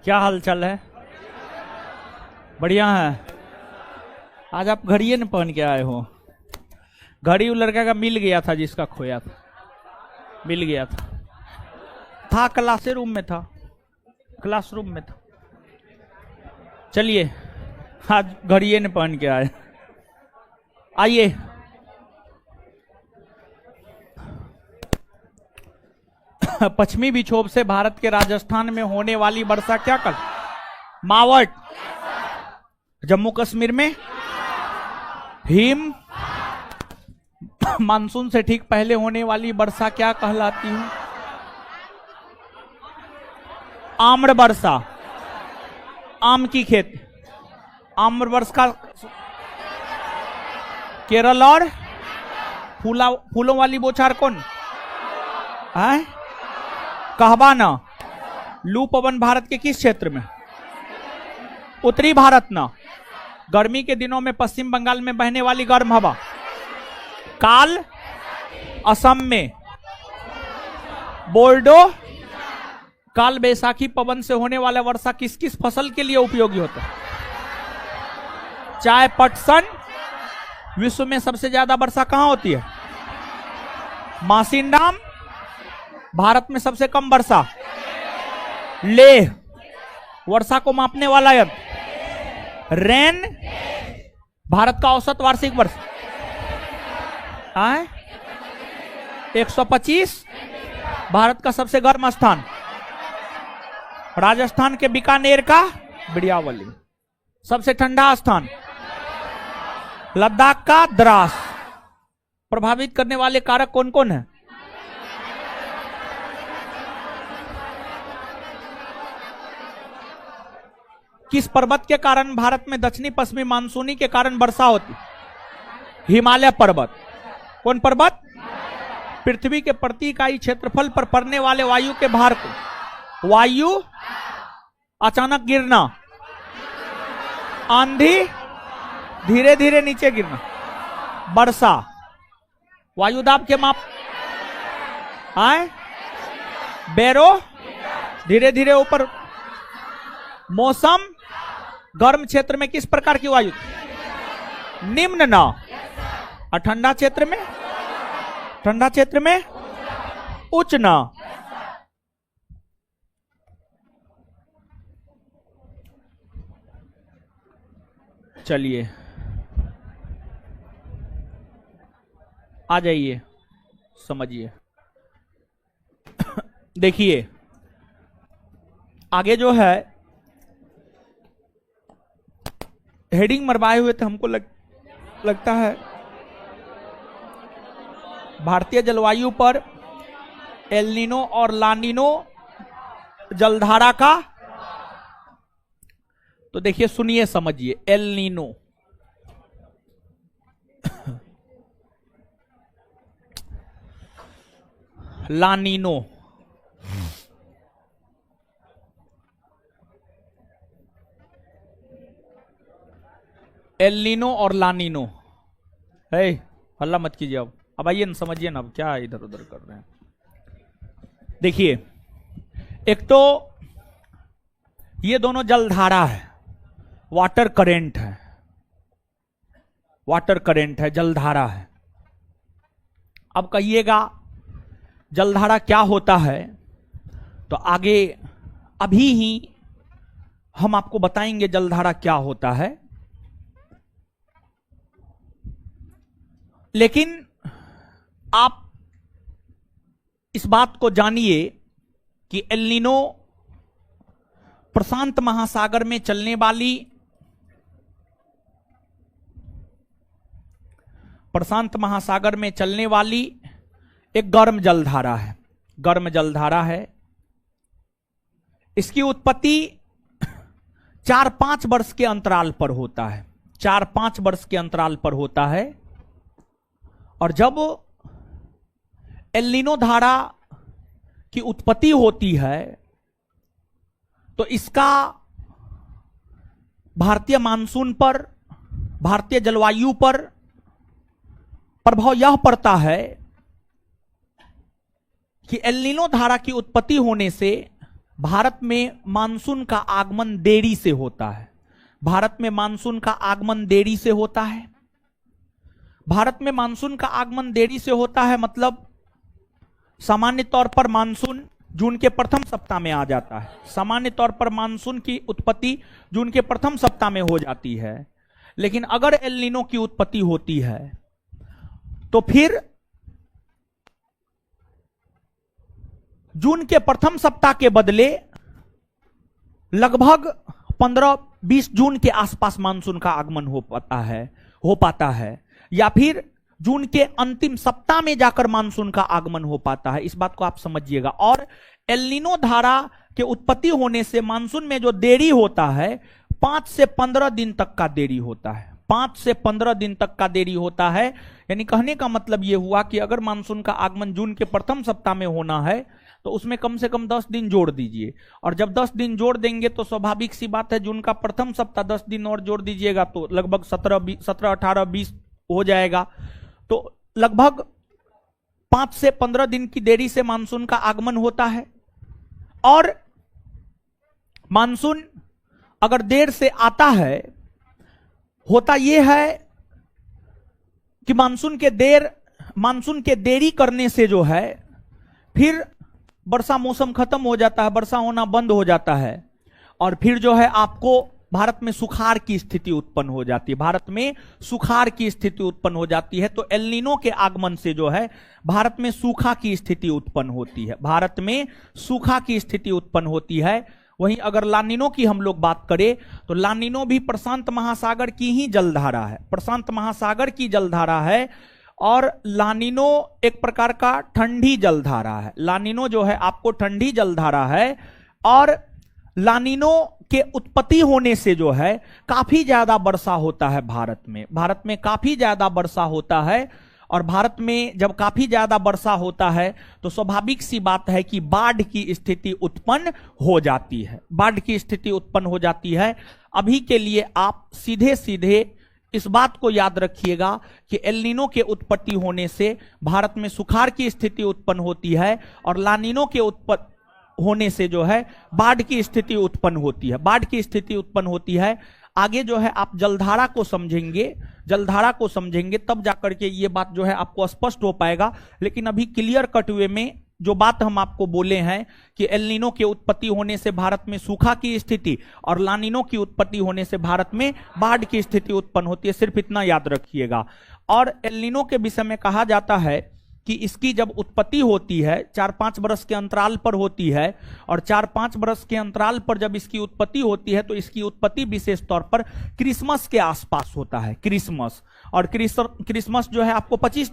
क्या हाल चाल है? बढ़िया है। आज आप घड़िए न पहन के आए हो। घड़ी वो लड़का का मिल गया था जिसका खोया था, मिल गया था क्लासरूम में था, क्लासरूम में था। चलिए आज घड़िए न पहन के आए। आइए पश्चिमी विक्षोभ से भारत के राजस्थान में होने वाली वर्षा क्या कल? मावट। जम्मू कश्मीर में हिम। मानसून से ठीक पहले होने वाली वर्षा क्या कहलाती है? आम्र वर्षा। आम की खेती। आम्र वर्षा केरल। और फूलों वाली बौछार कौन है? कहवा ना। लू पवन भारत के किस क्षेत्र में? उत्तरी भारत ना। गर्मी के दिनों में पश्चिम बंगाल में बहने वाली गर्म हवा काल। असम में बोर्डो। काल बैसाखी पवन से होने वाला वर्षा किस किस फसल के लिए उपयोगी होता है? चाय पटसन। विश्व में सबसे ज्यादा वर्षा कहां होती है? मासिनराम। भारत में सबसे कम वर्षा लेह। वर्षा को मापने वाला यंत्र रेन। भारत का औसत वार्षिक वर्षा 125। भारत का सबसे गर्म स्थान राजस्थान के बीकानेर का बिड़ियावली। सबसे ठंडा स्थान लद्दाख का द्रास। प्रभावित करने वाले कारक कौन कौन है? किस पर्वत के कारण भारत में दक्षिणी पश्चिमी मानसूनी के कारण वर्षा होती? हिमालय पर्वत। कौन पर्वत? पृथ्वी के प्रति इकाई क्षेत्रफल पर पड़ने वाले वायु के भार को वायु अचानक गिरना, आंधी धीरे धीरे नीचे गिरना, वर्षा। वायुदाब के माप बैरो धीरे धीरे ऊपर। मौसम गर्म क्षेत्र में किस प्रकार की वायु? निम्न ना। और ठंडा क्षेत्र में? ठंडा क्षेत्र में उच्च ना। चलिए आ जाइए, समझिए। देखिए आगे जो है हेडिंग मरवाए हुए थे, हमको लगता है भारतीय जलवायु पर एल नीनो और लानीनो जलधारा का। तो देखिए सुनिए समझिए। El Nino La Nina. El Nino और लानीनो है। हल्ला मत कीजिए। अब आइए ना, समझिए ना। अब क्या इधर उधर कर रहे हैं? देखिए एक तो ये दोनों जलधारा है, वाटर करेंट है। वाटर करेंट है, जलधारा है। अब कहिएगा जलधारा क्या होता है? तो आगे अभी ही हम आपको बताएंगे जलधारा क्या होता है। लेकिन आप इस बात को जानिए कि एल नीनो प्रशांत महासागर में चलने वाली एक गर्म जलधारा है। गर्म जलधारा है। इसकी उत्पत्ति 4-5 वर्ष के अंतराल पर होता है। 4-5 वर्ष के अंतराल पर होता है। और जब एल नीनो धारा की उत्पत्ति होती है तो इसका भारतीय मानसून पर, भारतीय जलवायु पर प्रभाव यह पड़ता है कि एल नीनो धारा की उत्पत्ति होने से भारत में मानसून का आगमन देरी से होता है। भारत में मानसून का आगमन देरी से होता है। भारत में मानसून का आगमन देरी से होता है मतलब सामान्य तौर पर मानसून जून के प्रथम सप्ताह में आ जाता है। सामान्य तौर पर मानसून की उत्पत्ति जून के प्रथम सप्ताह में हो जाती है। लेकिन अगर एल नीनो की उत्पत्ति होती है तो फिर जून के प्रथम सप्ताह के बदले लगभग 15-20 जून के आसपास मानसून का आगमन हो पाता है या फिर जून के अंतिम सप्ताह में जाकर मानसून का आगमन हो पाता है। इस बात को आप समझिएगा। और एल नीनो धारा के उत्पत्ति होने से मानसून में जो देरी होता है 5 से 15 दिन तक का देरी होता है। 5 से 15 दिन तक का देरी होता है। यानी कहने का मतलब यह हुआ कि अगर मानसून का आगमन जून के प्रथम सप्ताह में होना है तो उसमें कम से कम 10 दिन जोड़ दीजिए। और जब 10 दिन जोड़ देंगे तो स्वाभाविक सी बात है, जून का प्रथम सप्ताह 10 दिन और जोड़ दीजिएगा तो लगभग 17, 18, 20 हो जाएगा। तो लगभग 5 से 15 दिन की देरी से मानसून का आगमन होता है। और मानसून अगर देर से आता है, होता यह है कि मानसून के देरी करने से जो है फिर वर्षा मौसम खत्म हो जाता है, वर्षा होना बंद हो जाता है और फिर जो है आपको भारत में सुखाड़ की स्थिति उत्पन्न हो जाती है। भारत में सुखाड़ की स्थिति उत्पन्न हो जाती है। तो एल नीनो के आगमन से जो है भारत में सूखा की स्थिति उत्पन्न होती है। भारत में सूखा की स्थिति उत्पन्न होती है। वहीं अगर लानिनो की हम लोग बात करें तो लानिनो भी प्रशांत महासागर की ही जलधारा है। प्रशांत महासागर की जलधारा है और लानिनो एक प्रकार का ठंडी जलधारा है। लानिनो जो है आपको ठंडी जलधारा है और लानिनो के उत्पत्ति होने से जो है काफी ज्यादा वर्षा होता है भारत में। भारत में काफी ज्यादा वर्षा होता है और भारत में जब काफी ज्यादा वर्षा होता है तो स्वाभाविक सी बात है कि बाढ़ की स्थिति उत्पन्न हो जाती है। बाढ़ की स्थिति उत्पन्न हो जाती है। अभी के लिए आप सीधे सीधे इस बात को याद रखिएगा कि एल नीनो के उत्पत्ति होने से भारत में सुखाड़ की स्थिति उत्पन्न होती है और लानिनो के उत्पत्ति होने से जो है बाढ़ की स्थिति उत्पन्न होती है। बाढ़ की स्थिति उत्पन्न होती है। आगे जो है आप जलधारा को समझेंगे तब जाकर के ये बात जो है आपको स्पष्ट हो पाएगा। लेकिन अभी क्लियर कट वे में जो बात हम आपको बोले हैं कि एल नीनो के उत्पत्ति होने से भारत में सूखा की स्थिति और लानिनो की उत्पत्ति होने से भारत में बाढ़ की स्थिति उत्पन्न होती है, सिर्फ इतना याद रखिएगा। और एल नीनो के विषय में कहा जाता है कि इसकी जब उत्पत्ति होती है 4-5 बरस के अंतराल पर होती है और 4-5 बरस के अंतराल पर जब इसकी उत्पत्ति होती है तो इसकी उत्पत्ति विशेष तौर पर क्रिसमस के आसपास होता है। क्रिसमस और क्रिसमस जो है आपको 25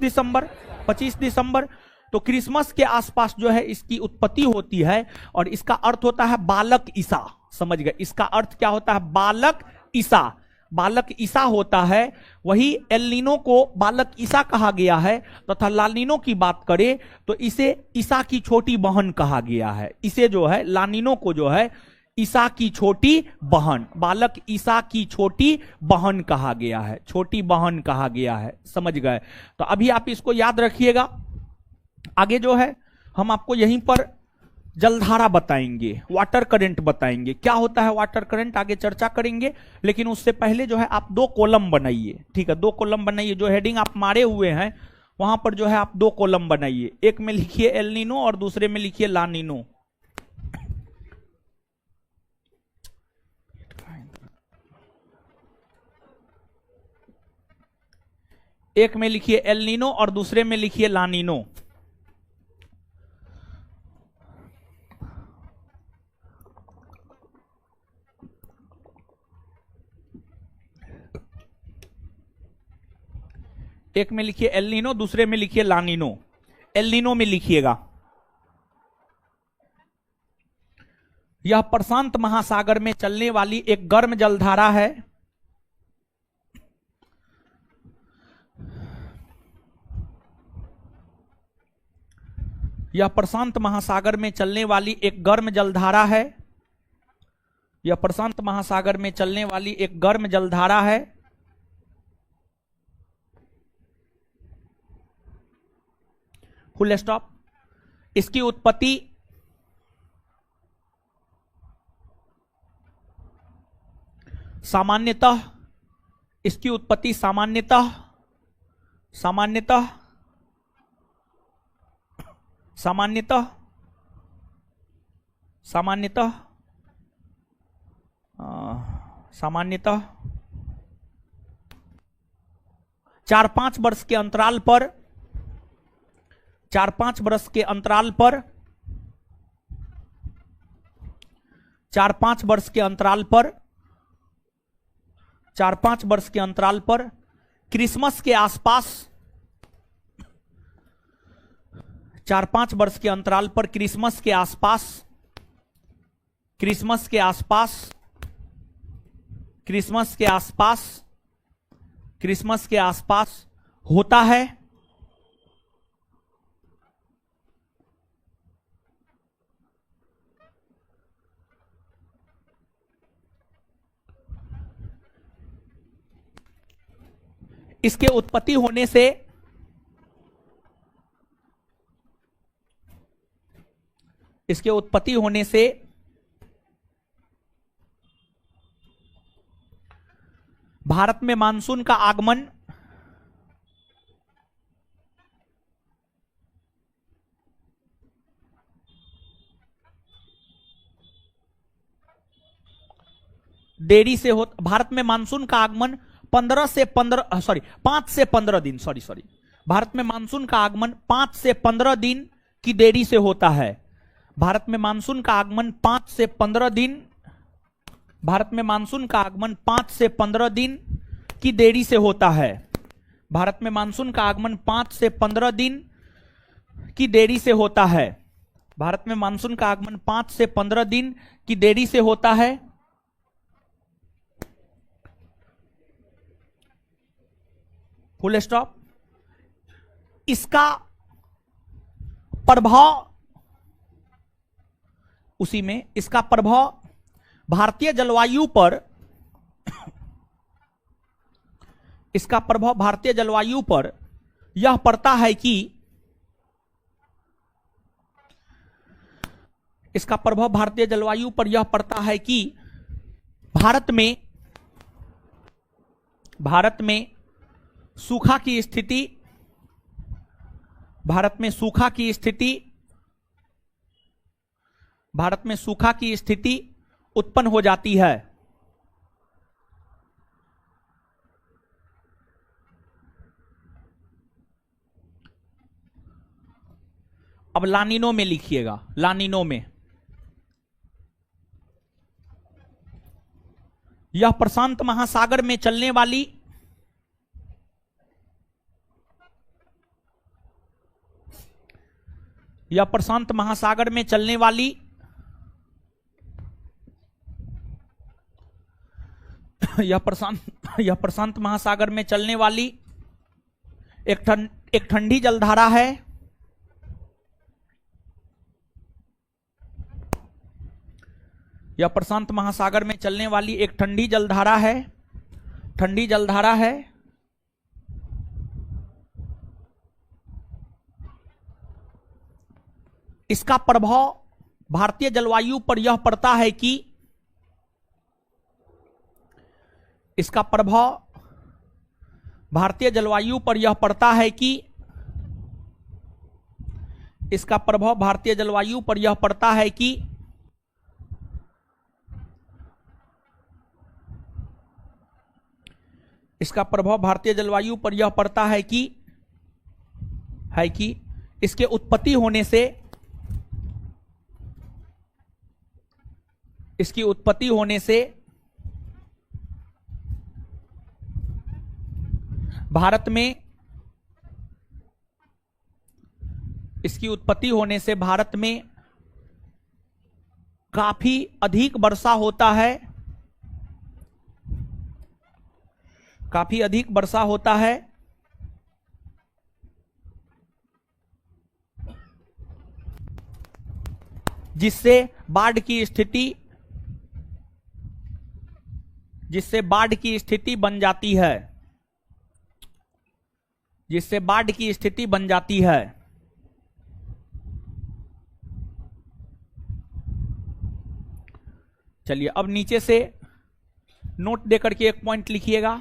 दिसंबर तो क्रिसमस के आसपास जो है इसकी उत्पत्ति होती है और इसका अर्थ होता है बालक ईसा। समझ गए? इसका अर्थ क्या होता है? बालक ईसा। बालक ईसा होता है। वही एल नीनो को बालक ईसा कहा गया है तथा लानिनो की बात करें तो इसे ईसा की छोटी बहन कहा गया है। इसे जो है लानिनो को जो है ईसा की छोटी बहन, बालक ईसा की छोटी बहन कहा गया है। छोटी बहन कहा गया है। समझ गए? तो अभी आप इसको याद रखिएगा। आगे जो है हम आपको यहीं पर जलधारा बताएंगे, वाटर करंट बताएंगे। क्या होता है वाटर करंट आगे चर्चा करेंगे। लेकिन उससे पहले जो है आप 2 कॉलम बनाइए। ठीक है, 2 कॉलम बनाइए। जो हेडिंग आप मारे हुए हैं वहां पर जो है आप 2 कॉलम बनाइए। एक में लिखिए एल नीनो और दूसरे में लिखिए लानिनो। एक में लिखिए एल नीनो और दूसरे में लिखिए लानिनो। एक में लिखिए एल नीनो, दूसरे में लिखिए लानिनो। एल नीनो में लिखिएगा यह प्रशांत महासागर में चलने वाली एक गर्म जलधारा है। यह प्रशांत महासागर में चलने वाली एक गर्म जलधारा है। यह प्रशांत महासागर में चलने वाली एक गर्म जलधारा है। Full stop. इसकी उत्पत्ति सामान्यतः, इसकी उत्पत्ति सामान्यतः, सामान्यतः, सामान्यतः, सामान्यतः, सामान्यतः 4-5 वर्ष के अंतराल पर, 4-5 वर्ष के अंतराल पर, 4-5 वर्ष के अंतराल पर, 4-5 वर्ष के अंतराल पर क्रिसमस के आसपास, 4-5 वर्ष के अंतराल पर क्रिसमस के आसपास, क्रिसमस के आसपास, क्रिसमस के आसपास, क्रिसमस के आसपास होता है। इसके उत्पत्ति होने से, इसके उत्पत्ति होने से भारत में मानसून का आगमन देरी से हो, भारत में मानसून का आगमन 5 से 15 दिन, सॉरी, भारत में मानसून का आगमन 5 से 15 दिन की देरी से होता है। भारत में मानसून का आगमन 5 से 15 दिन, भारत में मानसून का आगमन 5 से 15 दिन की देरी से होता है। भारत में मानसून का आगमन 5 से 15 दिन की देरी से होता है। भारत में मानसून का आगमन 5 से 15 दिन की देरी से होता है। Full stop. इसका प्रभाव, उसी में इसका प्रभाव भारतीय जलवायु पर, इसका प्रभाव भारतीय जलवायु पर यह पड़ता है कि, इसका प्रभाव भारतीय जलवायु पर यह पड़ता है कि भारत में सूखा की स्थिति, भारत में सूखा की स्थिति, भारत में सूखा की स्थिति उत्पन्न हो जाती है। अब लानिनो में लिखिएगा, लानिनो में यह प्रशांत महासागर में चलने वाली, यह प्रशांत महासागर में चलने वाली यह प्रशांत महासागर में चलने वाली एक ठंडी जलधारा है। यह प्रशांत महासागर में चलने वाली एक ठंडी जलधारा है, ठंडी जलधारा है। इसका प्रभाव भारतीय जलवायु पर यह पड़ता है कि, इसका प्रभाव भारतीय जलवायु पर यह पड़ता है कि, इसका प्रभाव भारतीय जलवायु पर यह पड़ता है कि इसका प्रभाव भारतीय जलवायु पर यह पड़ता है कि इसके उत्पत्ति होने से, इसकी उत्पत्ति होने से भारत में, इसकी उत्पत्ति होने से भारत में काफी अधिक वर्षा होता है, काफी अधिक वर्षा होता है। जिससे बाढ़ की स्थिति, जिससे बाढ़ की स्थिति बन जाती है, जिससे बाढ़ की स्थिति बन जाती है। चलिए अब नीचे से नोट दे करके एक पॉइंट लिखिएगा,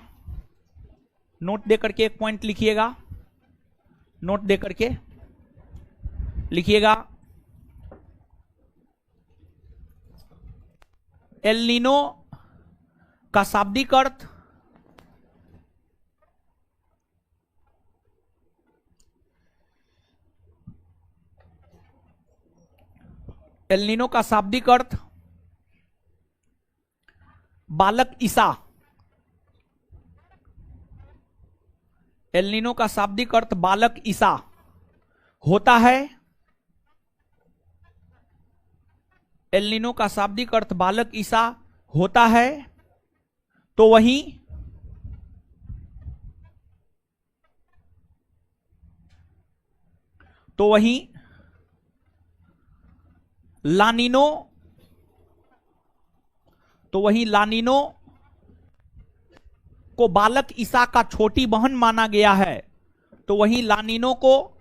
नोट दे करके एक पॉइंट लिखिएगा, नोट दे करके लिखिएगा। एल नीनो का शाब्दिक अर्थ एल नीनो का शाब्दिक अर्थ बालक ईसा। एल नीनो का शाब्दिक अर्थ बालक ईसा होता है। एल नीनो का शाब्दिक अर्थ बालक ईसा होता है, तो वहीं लानिनो, तो वहीं लानिनो को बालक ईसा का छोटी बहन माना गया है, तो वहीं लानिनो को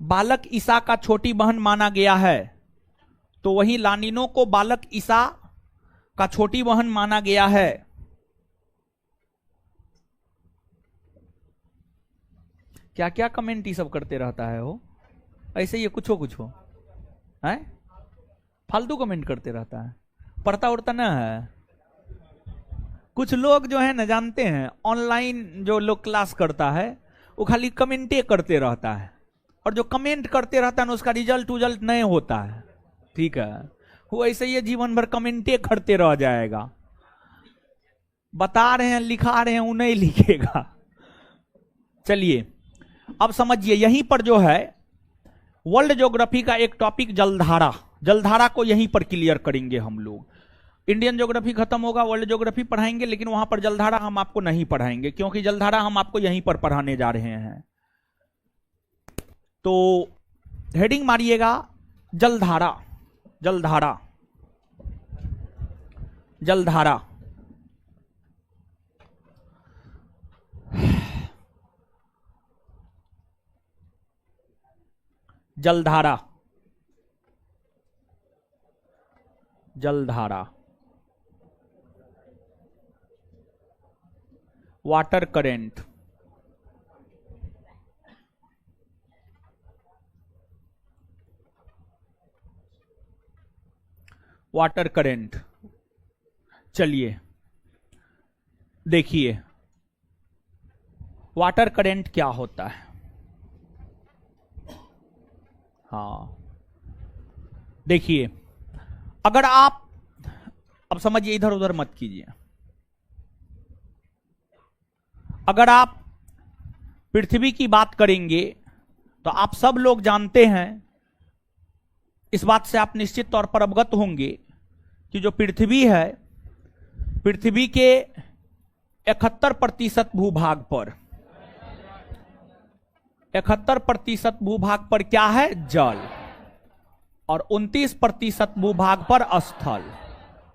बालक ईसा का छोटी बहन माना गया है, तो वहीं लानिनो को बालक ईसा का छोटी बहन माना गया है। क्या क्या कमेंट ये सब करते रहता है हो, ऐसे ये कुछ हो है, फालतू कमेंट करते रहता है, पढ़ता उड़ता ना है। कुछ लोग जो है ना जानते हैं, ऑनलाइन जो लोग क्लास करता है वो खाली कमेंटे करते रहता है, और जो कमेंट करते रहता है ना उसका रिजल्ट नहीं होता है, ठीक है। वो ऐसे ही जीवन भर कमेंटे करते रह जाएगा, बता रहे हैं लिखा रहे हैं वो नहीं लिखेगा। चलिए अब समझिए, यहीं पर जो है वर्ल्ड ज्योग्राफी का एक टॉपिक जलधारा को यहीं पर क्लियर करेंगे हम लोग। इंडियन ज्योग्राफी खत्म होगा, वर्ल्ड ज्योग्राफी पढ़ाएंगे, लेकिन वहां पर जलधारा हम आपको नहीं पढ़ाएंगे, क्योंकि जलधारा हम आपको यहीं पर पढ़ाने जा रहे हैं। तो हेडिंग मारिएगा जलधारा, जलधारा, जलधारा। जलधारा, जलधारा, वाटर करेंट, वाटर करेंट। चलिए देखिए वाटर करेंट क्या होता है। हाँ देखिए, अगर आप अब समझिए, इधर उधर मत कीजिए। अगर आप पृथ्वी की बात करेंगे तो आप सब लोग जानते हैं, इस बात से आप निश्चित तौर पर अवगत होंगे कि जो पृथ्वी है, पृथ्वी के 71% भूभाग पर 71% भूभाग पर क्या है? जल। और 29% भूभाग पर स्थल।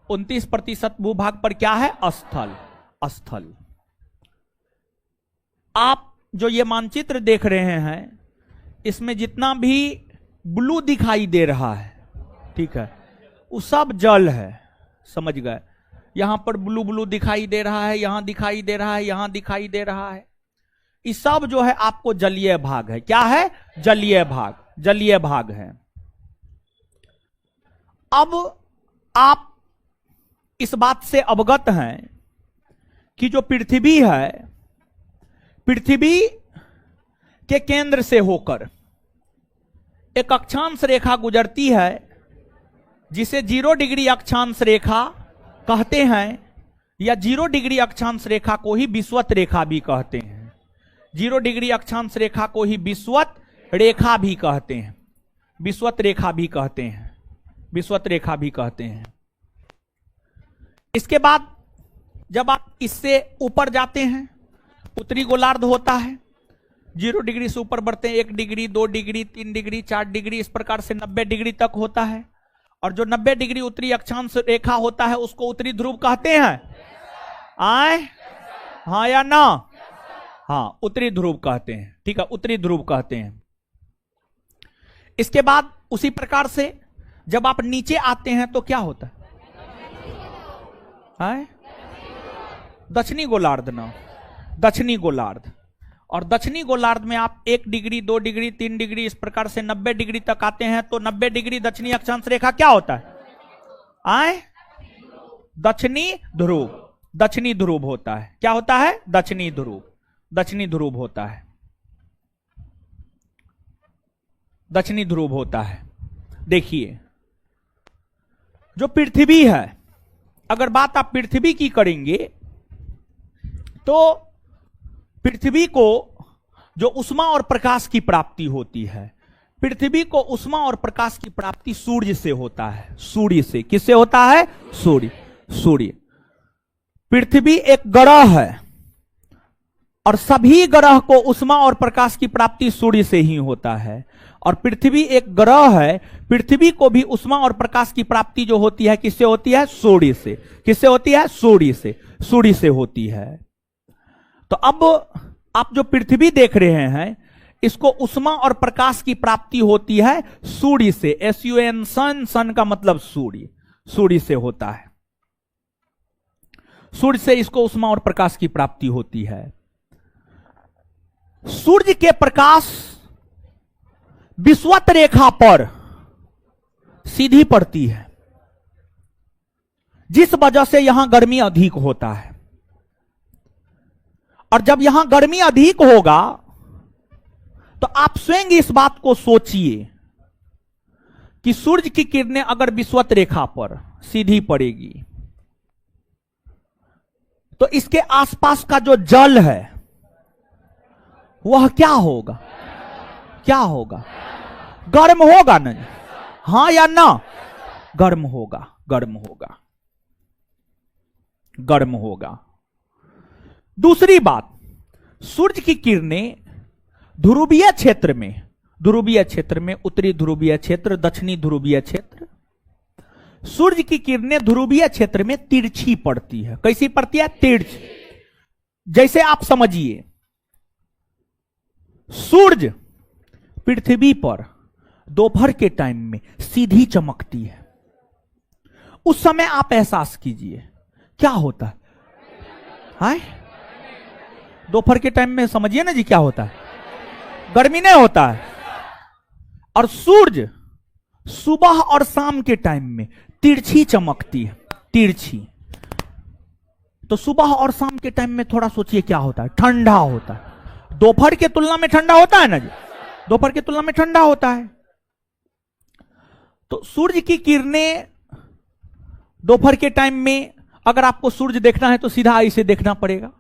29% भूभाग पर क्या है? स्थल। स्थल। आप जो ये मानचित्र देख रहे हैं, इसमें जितना भी ब्लू दिखाई दे रहा है, ठीक है, वो सब जल है। समझ गए? यहां पर ब्लू ब्लू दिखाई दे रहा है, यहां दिखाई दे रहा है, यहां दिखाई दे रहा है, ये सब जो है आपको जलीय भाग है। क्या है? जलीय भाग। जलीय भाग है। अब आप इस बात से अवगत हैं कि जो पृथ्वी है, पृथ्वी के केंद्र से होकर एक अक्षांश रेखा गुजरती है, जिसे 0 डिग्री अक्षांश रेखा कहते हैं, या 0 डिग्री अक्षांश रेखा को ही विषुवत रेखा भी कहते हैं। 0 डिग्री अक्षांश रेखा को ही विषुवत रेखा भी कहते हैं। विषुवत रेखा भी कहते हैं। विषुवत रेखा भी कहते हैं। इसके बाद जब आप इससे ऊपर जाते हैं, उत्तरी गोलार्ध होता है। 0 डिग्री से ऊपर बढ़ते हैं, 1 डिग्री, 2 डिग्री, 3 डिग्री, 4 डिग्री, इस प्रकार से 90 डिग्री तक होता है। और जो 90 डिग्री उत्तरी अक्षांश रेखा होता है, उसको उत्तरी ध्रुव कहते हैं। आए? हाँ या ना? हाँ, उत्तरी ध्रुव कहते हैं। ठीक है, उत्तरी ध्रुव कहते हैं। इसके बाद उसी प्रकार से जब आप नीचे आते हैं तो क्या होता है? दक्षिणी गोलार्ध ना, दक्षिणी गोलार्ध। और दक्षिणी गोलार्ध में आप 1 डिग्री 2 डिग्री 3 डिग्री इस प्रकार से 90 डिग्री तक आते हैं तो 90 डिग्री दक्षिणी अक्षांश रेखा क्या होता है? दक्षिणी ध्रुव, दक्षिणी ध्रुव होता है। क्या होता है? दक्षिणी ध्रुव, दक्षिणी ध्रुव होता है, दक्षिणी ध्रुव होता है। देखिए जो पृथ्वी है, अगर बात आप पृथ्वी की करेंगे तो पृथ्वी को जो उष्मा और प्रकाश की प्राप्ति होती है, पृथ्वी को उष्मा और प्रकाश की प्राप्ति सूर्य से होता है। सूर्य से, किससे होता है? सूर्य, सूर्य। पृथ्वी एक ग्रह है और सभी ग्रह को उष्मा और प्रकाश की प्राप्ति सूर्य से ही होता है। और पृथ्वी एक ग्रह है, पृथ्वी को भी उष्मा और प्रकाश की प्राप्ति जो होती है किससे होती है? सूर्य से। किससे होती है? सूर्य से, सूर्य से होती है। तो अब आप जो पृथ्वी देख रहे हैं इसको उष्मा और प्रकाश की प्राप्ति होती है सूर्य से। SUN, सन, सन का मतलब सूर्य, सूर्य से होता है। सूर्य से इसको उष्मा और प्रकाश की प्राप्ति होती है। सूर्य के प्रकाश विषुवत रेखा पर सीधी पड़ती है, जिस वजह से यहां गर्मी अधिक होता है। और जब यहां गर्मी अधिक होगा तो आप स्वयं इस बात को सोचिए कि सूर्य की किरणें अगर विषुवत रेखा पर सीधी पड़ेगी तो इसके आसपास का जो जल है वह क्या होगा? क्या होगा? गर्म होगा ना? हां या ना? गर्म होगा, गर्म होगा, गर्म होगा। दूसरी बात, सूर्य की किरणें ध्रुवीय क्षेत्र में, ध्रुवीय क्षेत्र में, उत्तरी ध्रुवीय क्षेत्र, दक्षिणी ध्रुवीय क्षेत्र, सूर्य की किरणें ध्रुवीय क्षेत्र में तिरछी पड़ती है। कैसी पड़ती है? तिरछी। जैसे आप समझिए सूर्य पृथ्वी पर दोपहर के टाइम में सीधी चमकती है, उस समय आप एहसास कीजिए क्या होता है? हाय, दोपहर के टाइम में समझिए ना जी क्या होता है? गर्मी नहीं होता है। और सूर्य सुबह और शाम के टाइम में तिरछी चमकती है, तिरछी। तो सुबह और शाम के टाइम में थोड़ा सोचिए क्या होता है? ठंडा होता है। दोपहर के तुलना में ठंडा होता है ना जी, दोपहर की तुलना में ठंडा होता है। तो सूर्य की किरणें दोपहर के टाइम में अगर आपको सूर्य देखना है तो सीधा ऐसे देखना पड़ेगा।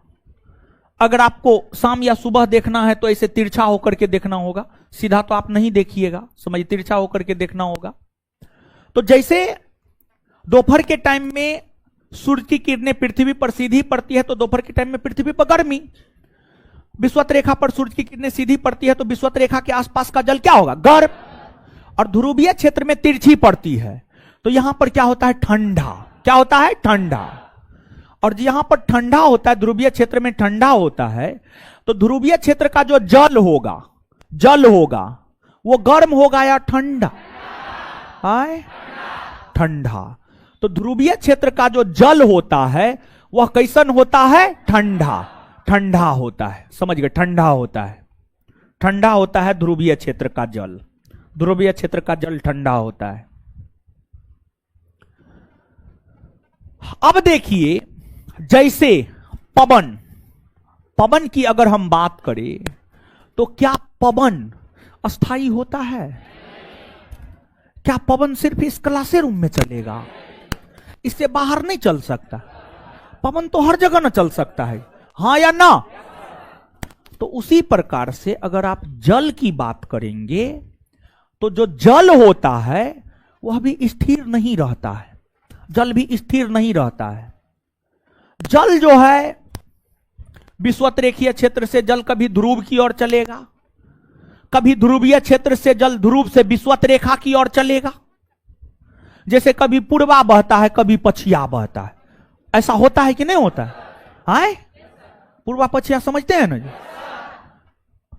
अगर आपको शाम या सुबह देखना है तो ऐसे तिरछा होकर के देखना होगा, सीधा तो आप नहीं देखिएगा, समझिए, तिरछा होकर के देखना होगा। तो जैसे दोपहर के टाइम में सूर्य की किरणें पृथ्वी पर सीधी पड़ती है तो दोपहर के टाइम में पृथ्वी पर गर्मी, विषुवत रेखा पर सूर्य की किरणें सीधी पड़ती है तो विषुवत रेखा के आसपास का जल क्या होगा? गर्म। और ध्रुवीय क्षेत्र में तिरछी पड़ती है तो यहां पर क्या होता है? ठंडा। क्या होता है? ठंडा। और यहां पर ठंडा होता है, ध्रुवीय क्षेत्र में ठंडा होता है, तो ध्रुवीय क्षेत्र का जो जल होगा, जल होगा वो गर्म होगा या ठंडा? हाय, ठंडा। तो ध्रुवीय क्षेत्र का जो जल होता है वह कैसन होता है? ठंडा, ठंडा होता है। समझ गए? ठंडा होता है, ठंडा होता है ध्रुवीय क्षेत्र का जल, ध्रुवीय क्षेत्र का जल ठंडा होता है। अब देखिए जैसे पवन, पवन की अगर हम बात करें तो क्या पवन अस्थाई होता है? क्या पवन सिर्फ इस क्लासरूम में चलेगा? इससे बाहर नहीं चल सकता। पवन तो हर जगह ना चल सकता है, हां या ना? तो उसी प्रकार से अगर आप जल की बात करेंगे तो जो जल होता है वह भी स्थिर नहीं रहता है, जल भी स्थिर नहीं रहता है। जल जो है विषुवत रेखीय क्षेत्र से जल कभी ध्रुव की ओर चलेगा, कभी ध्रुवीय क्षेत्र से जल ध्रुव से विषुवत रेखा की ओर चलेगा। जैसे कभी पूर्वा बहता है, कभी पछिया बहता है। ऐसा होता है कि नहीं होता है? हाय, पूर्वा पछिया समझते हैं ना जी?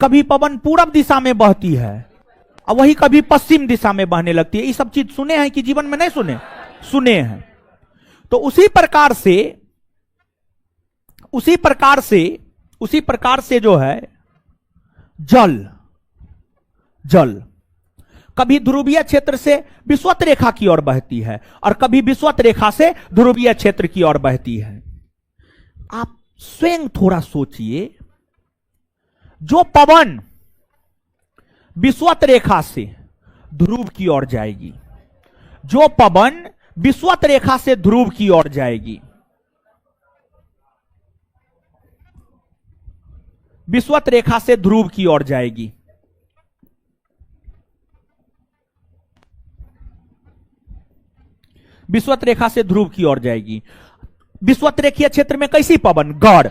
कभी पवन पूरब दिशा में बहती है और वही कभी पश्चिम दिशा में बहने लगती है। ये सब चीज सुने हैं कि जीवन में नहीं सुने? सुने हैं। तो उसी प्रकार से जो है जल कभी ध्रुवीय क्षेत्र से विषुवत रेखा की ओर बहती है और कभी विषुवत रेखा से ध्रुवीय क्षेत्र की ओर बहती है। आप स्वयं थोड़ा सोचिए, जो पवन विषुवत रेखा से ध्रुव की ओर जाएगी, जो पवन विषुवत रेखा से ध्रुव की ओर जाएगी, विषुवत रेखा से ध्रुव की ओर जाएगी, विषुवत रेखा से ध्रुव की ओर जाएगी। विषुवत रेखीय क्षेत्र में कैसी पवन? गौड़।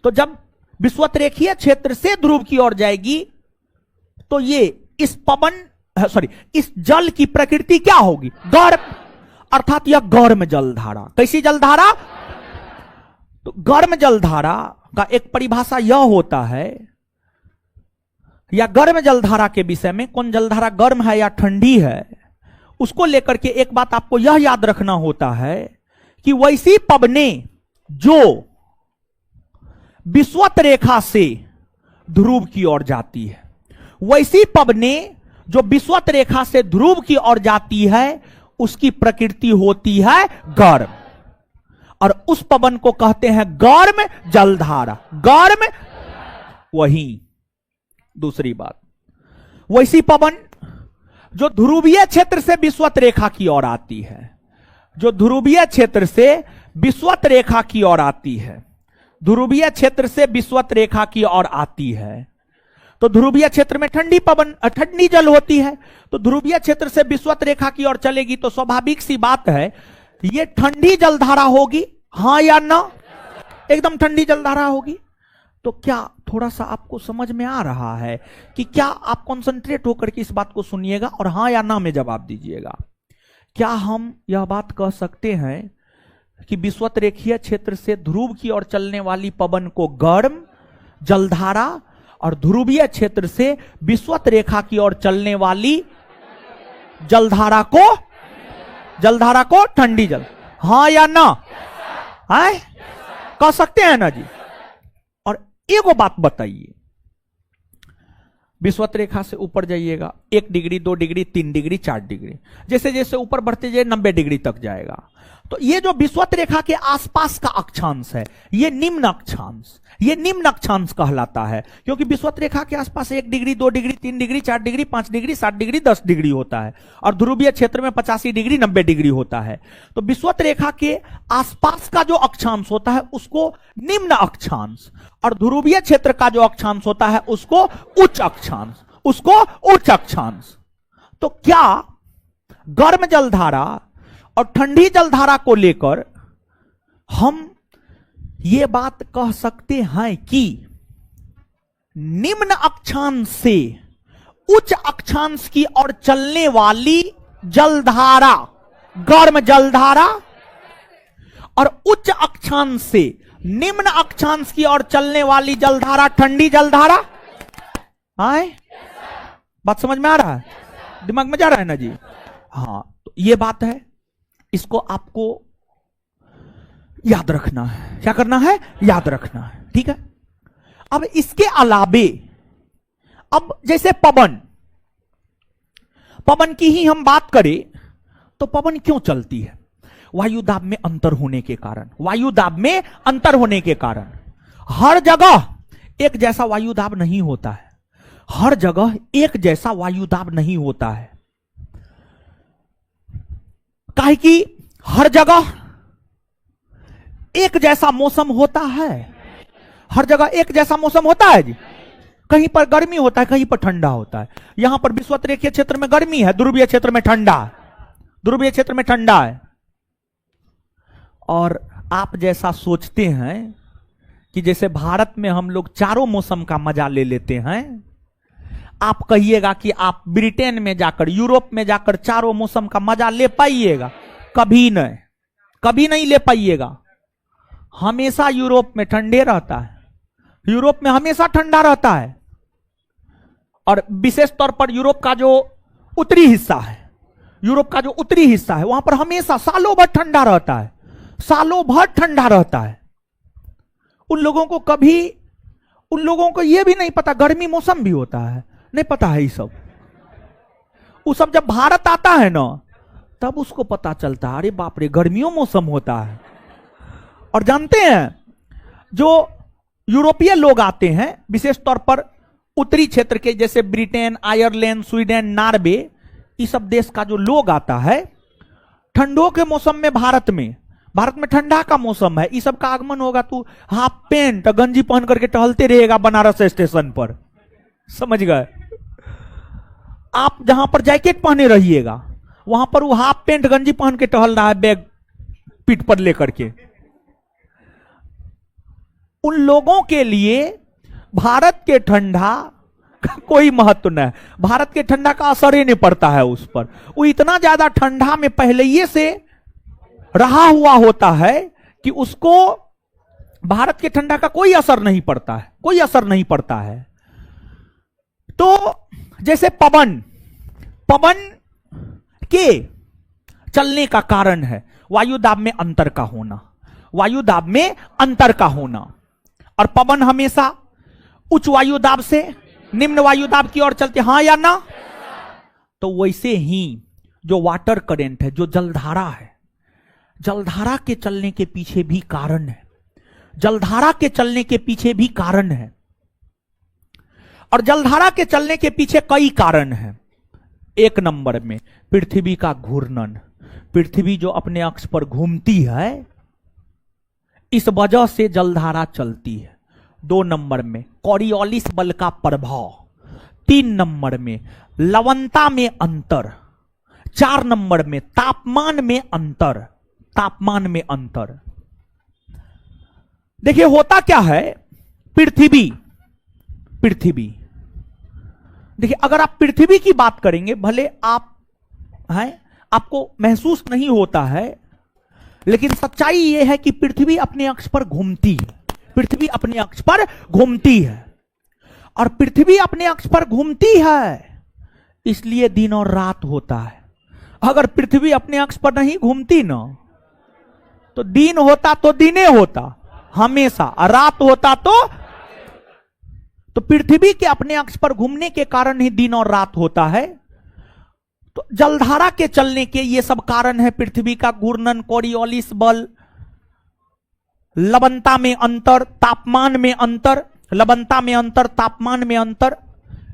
तो जब विषुवत रेखीय क्षेत्र से ध्रुव की ओर जाएगी तो ये इस जल की प्रकृति क्या होगी? गौड़। अर्थात यह गर्म जलधारा। कैसी जलधारा? तो गर्म जलधारा का एक परिभाषा यह होता है, या गर्म जलधारा के विषय में, कौन जलधारा गर्म है या ठंडी है, उसको लेकर के एक बात आपको यह याद रखना होता है कि वैसी पवनें जो विषुवत रेखा से ध्रुव की ओर जाती है, वैसी पवनें जो विषुवत रेखा से ध्रुव की ओर जाती है, उसकी प्रकृति होती है गर्म, और उस पवन को कहते हैं गर्म जलधारा। गर्म। वही दूसरी बात, वैसी पवन जो ध्रुवीय क्षेत्र से विषुवत रेखा की ओर आती है, जो ध्रुवीय क्षेत्र से विषुवत रेखा की ओर आती है, ध्रुवीय क्षेत्र से विषुवत रेखा की ओर आती है, तो ध्रुवीय क्षेत्र में ठंडी पवन, ठंडी जल होती है, तो ध्रुवीय क्षेत्र से विषुवत रेखा की ओर चलेगी तो स्वाभाविक सी बात है ये ठंडी जलधारा होगी। हां या ना? एकदम ठंडी जलधारा होगी। तो क्या थोड़ा सा आपको समझ में आ रहा है कि क्या आप कंसंट्रेट होकर के इस बात को सुनिएगा और हां या ना में जवाब दीजिएगा। क्या हम यह बात कह सकते हैं कि विषुवत रेखीय क्षेत्र से ध्रुव की ओर चलने वाली पवन को गर्म जलधारा और ध्रुवीय क्षेत्र से विषुवत रेखा की ओर चलने वाली जलधारा को ठंडी जल? हां या ना? है? कह सकते हैं ना जी? और एगो बात बताइए, विषुवत रेखा से ऊपर जाइएगा 1 डिग्री 2 डिग्री 3 डिग्री 4 डिग्री, जैसे जैसे ऊपर बढ़ते जाए 90 डिग्री तक जाएगा, तो ये जो विषुवत रेखा के आसपास का अक्षांश है, ये निम्न अक्षांश कहलाता है, क्योंकि विषुवत रेखा के आसपास 1 degree 2 degree 3 degree 4 degree 5 degree 7 degree 10 degree होता है, और ध्रुवीय क्षेत्र में 85 डिग्री 90 डिग्री होता है। तो विषुवत रेखा के आसपास का जो अक्षांश होता है उसको निम्न अक्षांश, और ध्रुवीय क्षेत्र का जो अक्षांश होता है उसको उच्च अक्षांश। तो क्या गर्म जलधारा और ठंडी जलधारा को लेकर हम ये बात कह सकते हैं कि निम्न अक्षांश से उच्च अक्षांश की ओर चलने वाली जलधारा गर्म जलधारा और उच्च अक्षांश से निम्न अक्षांश की ओर चलने वाली जलधारा ठंडी जलधारा? आए बात समझ में आ रहा है? दिमाग में जा रहा है ना जी? हाँ, तो ये बात है, इसको आपको याद रखना है। क्या करना है? याद रखना है। ठीक है। अब इसके अलावे, अब जैसे पवन की ही हम बात करें तो पवन क्यों चलती है? वायुदाब में अंतर होने के कारण हर जगह एक जैसा वायुदाब नहीं होता है। हर जगह एक जैसा वायुदाब नहीं होता है, काहे कि हर जगह एक जैसा मौसम होता है। हर जगह एक जैसा मौसम होता है जी। कहीं पर गर्मी होता है, कहीं पर ठंडा होता है। यहां पर विषुवत रेखीय क्षेत्र में गर्मी है, ध्रुवीय क्षेत्र में ठंडा है। और आप जैसा सोचते हैं कि जैसे भारत में हम लोग चारों मौसम का मजा ले लेते हैं, आप कहिएगा कि आप ब्रिटेन में जाकर, यूरोप में जाकर चारों मौसम का मजा ले पाइएगा? कभी नहीं ले पाइएगा। हमेशा यूरोप में ठंडे रहता है, यूरोप में हमेशा ठंडा रहता है, और विशेष तौर पर यूरोप का जो उत्तरी हिस्सा है, यूरोप का जो उत्तरी हिस्सा है, वहां पर हमेशा सालों भर ठंडा रहता है, सालों भर ठंडा रहता है। उन लोगों को यह भी नहीं पता गर्मी मौसम भी होता है, नहीं पता है ये सब। वो सब जब भारत आता है ना, तब उसको पता चलता है, अरे बाप रे, गर्मियों मौसम होता है। और जानते हैं, जो यूरोपीय लोग आते हैं, विशेष तौर पर उत्तरी क्षेत्र के, जैसे ब्रिटेन, आयरलैंड, स्वीडन, नॉर्वे, इस सब देश का जो लोग आता है, ठंडों के मौसम में भारत में ठंडा का मौसम है, इस सब का आगमन होगा, तू हाफ पैंट गंजी पहन करके टहलते रहेगा बनारस स्टेशन पर, समझ गए। आप जहां पर जैकेट पहने रहिएगा, वहां पर वो हाफ पैंट गंजी पहन के टहल रहा है, बैग पीठ पर लेकर के। उन लोगों के लिए भारत के ठंडा का कोई महत्व नहीं है, भारत के ठंडा का असर ही नहीं पड़ता है उस पर। वो इतना ज्यादा ठंडा में पहले ही से रहा हुआ होता है कि उसको भारत के ठंडा का कोई असर नहीं पड़ता है, कोई असर नहीं पड़ता है। तो जैसे पवन के चलने का कारण है वायुदाब में अंतर का होना, वायुदाब में अंतर का होना। और पवन हमेशा उच्च वायुदाब से निम्न वायुदाब की ओर चलते, हां या ना। तो वैसे ही जो वाटर करंट है, जो जलधारा है, जलधारा के चलने के पीछे भी कारण है, जलधारा के चलने के पीछे भी कारण है। और जलधारा के चलने के पीछे कई कारण हैं। एक नंबर में पृथ्वी का घूर्णन, पृथ्वी जो अपने अक्ष पर घूमती है, इस वजह से जलधारा चलती है। 2 नंबर में कोरियोलिस बल का प्रभाव, 3 नंबर में लवणता में अंतर, 4 नंबर में तापमान में अंतर, तापमान में अंतर। देखिए होता क्या है, पृथ्वी देखिए, अगर आप पृथ्वी की बात करेंगे, भले आप हैं, आपको महसूस नहीं होता है, लेकिन सच्चाई यह है कि पृथ्वी अपने अक्ष पर घूमती है, पृथ्वी अपने अक्ष पर घूमती है। और पृथ्वी अपने अक्ष पर घूमती है, इसलिए दिन और रात होता है। अगर पृथ्वी अपने अक्ष पर नहीं घूमती ना, तो दिन होता तो दिने होता हमेशा, और रात होता तो पृथ्वी के अपने अक्ष पर घूमने के कारण ही दिन और रात होता है। तो जलधारा के चलने के ये सब कारण है, पृथ्वी का घूर्णन, कोरियोलिस बल, लवणता में अंतर, तापमान में अंतर, लवणता में अंतर, तापमान में अंतर,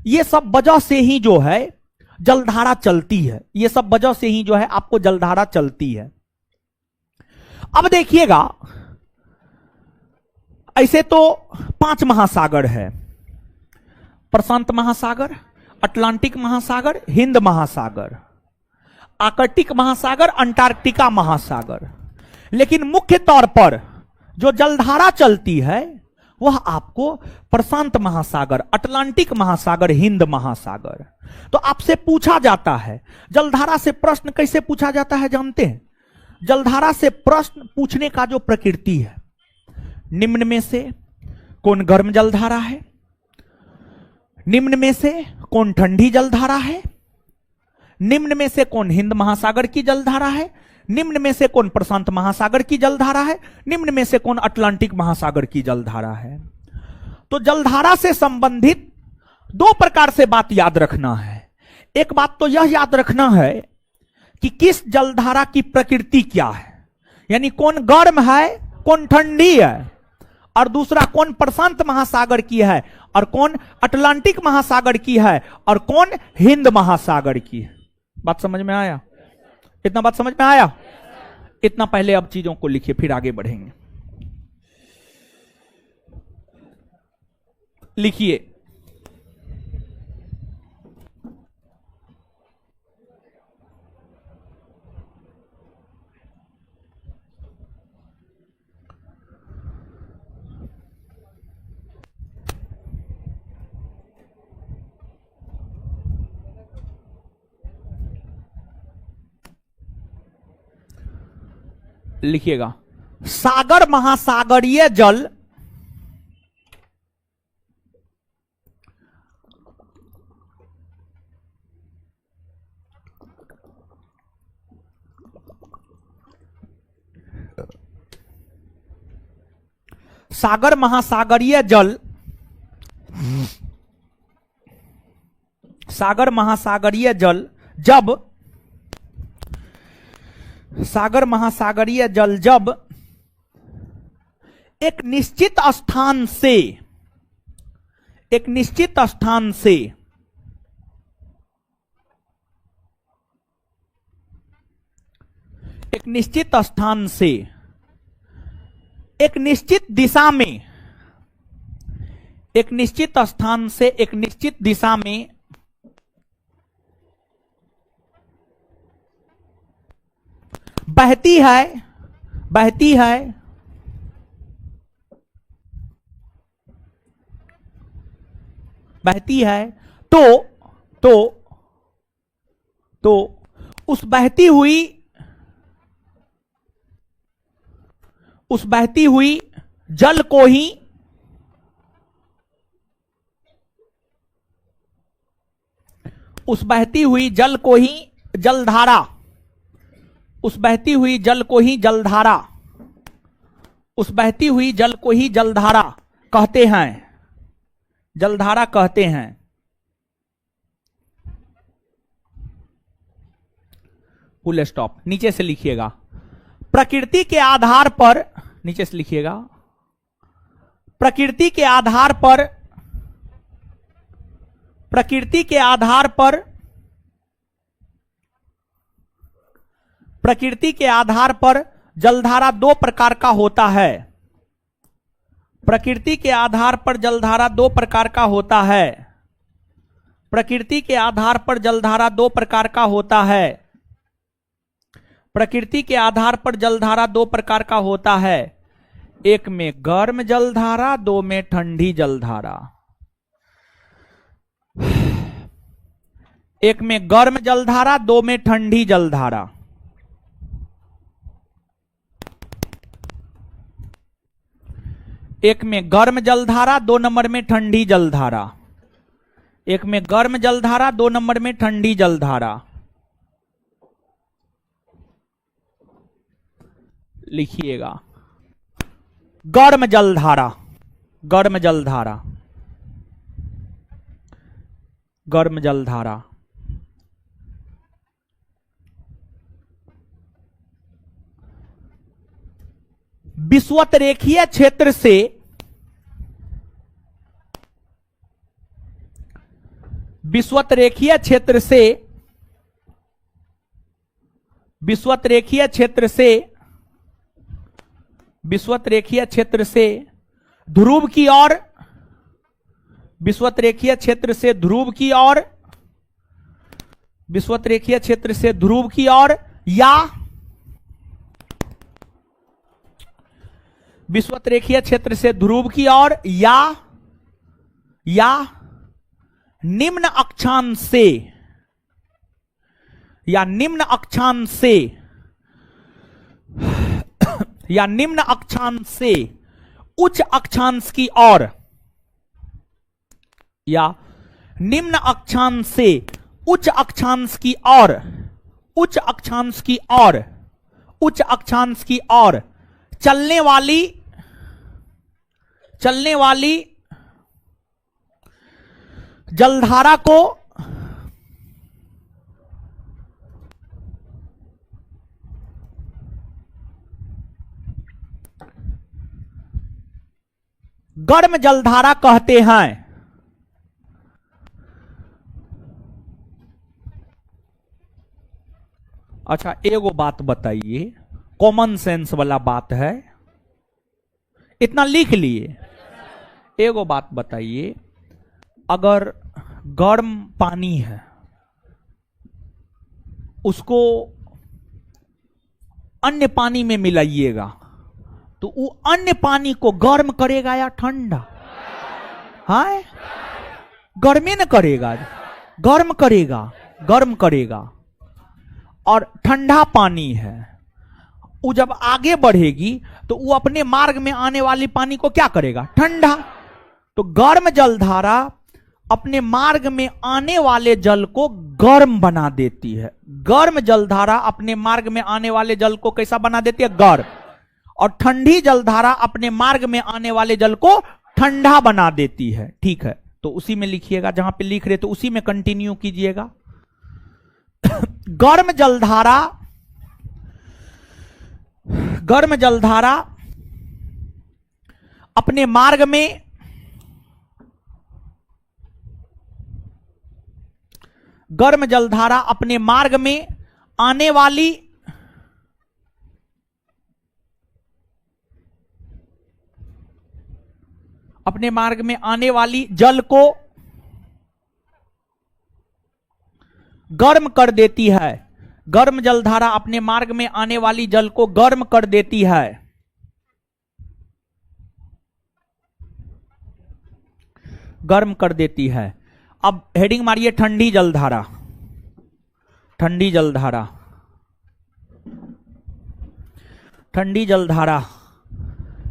ये सब वजह से ही जो है जलधारा चलती है, ये सब वजह से ही जो है आपको जलधारा चलती है। अब देखिएगा, ऐसे तो 5 महासागर है, प्रशांत महासागर, अटलांटिक महासागर, हिंद महासागर, आर्कटिक महासागर, अंटार्कटिका महासागर। लेकिन मुख्य तौर पर जो जलधारा चलती है वह आपको प्रशांत महासागर, अटलांटिक महासागर, हिंद महासागर। तो आपसे पूछा जाता है, जलधारा से प्रश्न कैसे पूछा जाता है जानते हैं? जलधारा से प्रश्न पूछने का जो प्रकृति है, निम्न में से कौन गर्म जलधारा है, निम्न में से कौन ठंडी जलधारा है, निम्न में से कौन हिंद महासागर की जलधारा है, निम्न में से कौन प्रशांत महासागर की जलधारा है, निम्न में से कौन अटलांटिक महासागर की जलधारा है। तो जलधारा से संबंधित 2 प्रकार से बात याद रखना है। एक बात तो यह याद रखना है कि किस जलधारा की प्रकृति क्या है, यानी कौन गर्म है, कौन ठंडी है, और दूसरा कौन प्रशांत महासागर की है और कौन अटलांटिक महासागर की है और कौन हिंद महासागर की है। बात समझ में आया? इतना बात समझ में आया? इतना पहले अब चीजों को लिखिए, फिर आगे बढ़ेंगे। लिखिए, लिखिएगा, सागर महासागरीय जल सागर महासागरीय जल, सागर महासागरीय जल जब, सागर महासागरीय जल जब एक निश्चित स्थान से, एक निश्चित स्थान से एक निश्चित स्थान से एक निश्चित दिशा में, एक निश्चित स्थान से एक निश्चित दिशा में बहती है, बहती है, बहती है, तो उस बहती हुई, उस बहती हुई जल को ही उस बहती हुई जल को ही जलधारा, उस बहती हुई जल को ही जलधारा, उस बहती हुई जल को ही जलधारा कहते हैं, जलधारा कहते हैं। Full stop. नीचे से लिखिएगा, प्रकृति के आधार पर, नीचे से लिखिएगा, प्रकृति के आधार पर, प्रकृति के आधार पर, प्रकृति के आधार पर जलधारा दो प्रकार का होता है। प्रकृति के आधार पर जलधारा दो प्रकार का होता है। प्रकृति के आधार पर जलधारा दो प्रकार का होता है। प्रकृति के आधार पर जलधारा दो प्रकार का होता है। एक में गर्म जलधारा, दो में ठंडी जलधारा। एक में गर्म जलधारा, दो में ठंडी जलधारा। एक में गर्म जलधारा, दो नंबर में ठंडी जलधारा। एक में गर्म जलधारा, दो नंबर में ठंडी जलधारा। लिखिएगा, गर्म जलधारा, गर्म जलधारा, गर्म जलधारा। विषुवतरेखीय क्षेत्र से, विषुवतरेखीय क्षेत्र से, विषुवतरेखीय क्षेत्र से, विषुवतरेखीय क्षेत्र से ध्रुव की ओर, विषुवतरेखीय क्षेत्र से ध्रुव की ओर, विषुवतरेखीय क्षेत्र से ध्रुव की ओर या विषुवतरेखीय क्षेत्र से ध्रुव की ओर या निम्न अक्षांश से, या निम्न अक्षांश से, या निम्न अक्षांश से उच्च अक्षांश की ओर, या निम्न अक्षांश से उच्च अक्षांश की ओर, उच्च अक्षांश की ओर, उच्च अक्षांश की ओर चलने वाली, चलने वाली जलधारा को गर्म जलधारा कहते हैं। अच्छा, एगो बात बताइए, कॉमन सेंस वाला बात है, इतना लिख लिए। एगो बात बताइए, अगर गर्म पानी है, उसको अन्य पानी में मिलाइएगा तो वो अन्य पानी को गर्म करेगा या ठंडा? हाँ, गर्मे न करेगा, गर्म करेगा, गर्म करेगा। और ठंडा पानी है, वो जब आगे बढ़ेगी तो वो अपने मार्ग में आने वाली पानी को क्या करेगा? ठंडा। तो गर्म जलधारा अपने मार्ग में आने वाले जल को गर्म बना देती है। गर्म जलधारा अपने मार्ग में आने वाले जल को कैसा बना देती है? गर्म। और ठंडी जलधारा अपने मार्ग में आने वाले जल को ठंडा बना देती है। ठीक है, तो उसी में लिखिएगा, जहां पे लिख रहे तो उसी में कंटिन्यू कीजिएगा। गर्म जलधारा अपने मार्ग में आने वाली जल को गर्म कर देती है। गर्म जलधारा अपने मार्ग में आने वाली जल को गर्म कर देती है। गर्म कर देती है। अब हेडिंग मारिए ठंडी जलधारा। ठंडी जलधारा, ठंडी जलधारा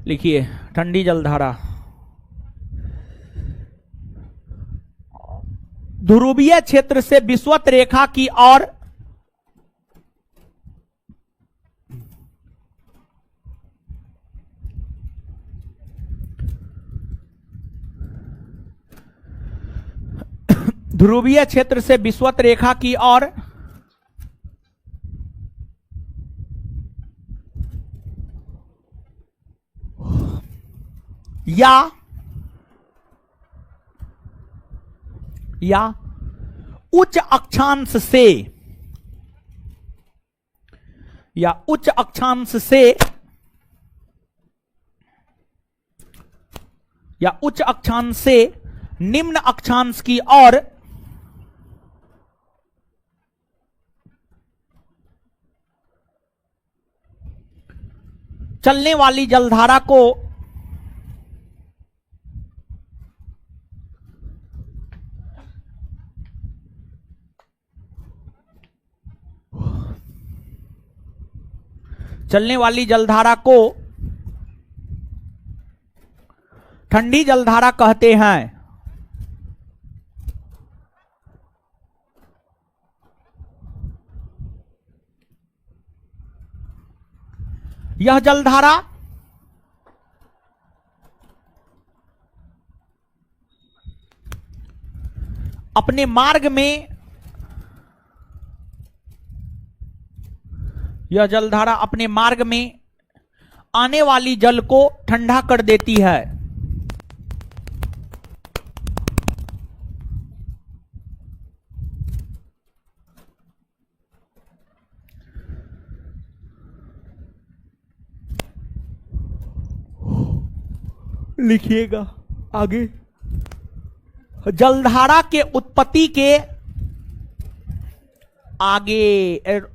लिखिए। ठंडी जलधारा ध्रुवीय क्षेत्र से विषुवत रेखा की ओर ध्रुवीय क्षेत्र से विषुवत रेखा की ओर या उच्च अक्षांश से निम्न अक्षांश की ओर चलने वाली जलधारा को ठंडी जलधारा कहते हैं। यह जलधारा अपने मार्ग में आने वाली जल को ठंडा कर देती है। लिखिएगा आगे। जलधारा के उत्पत्ति के आगे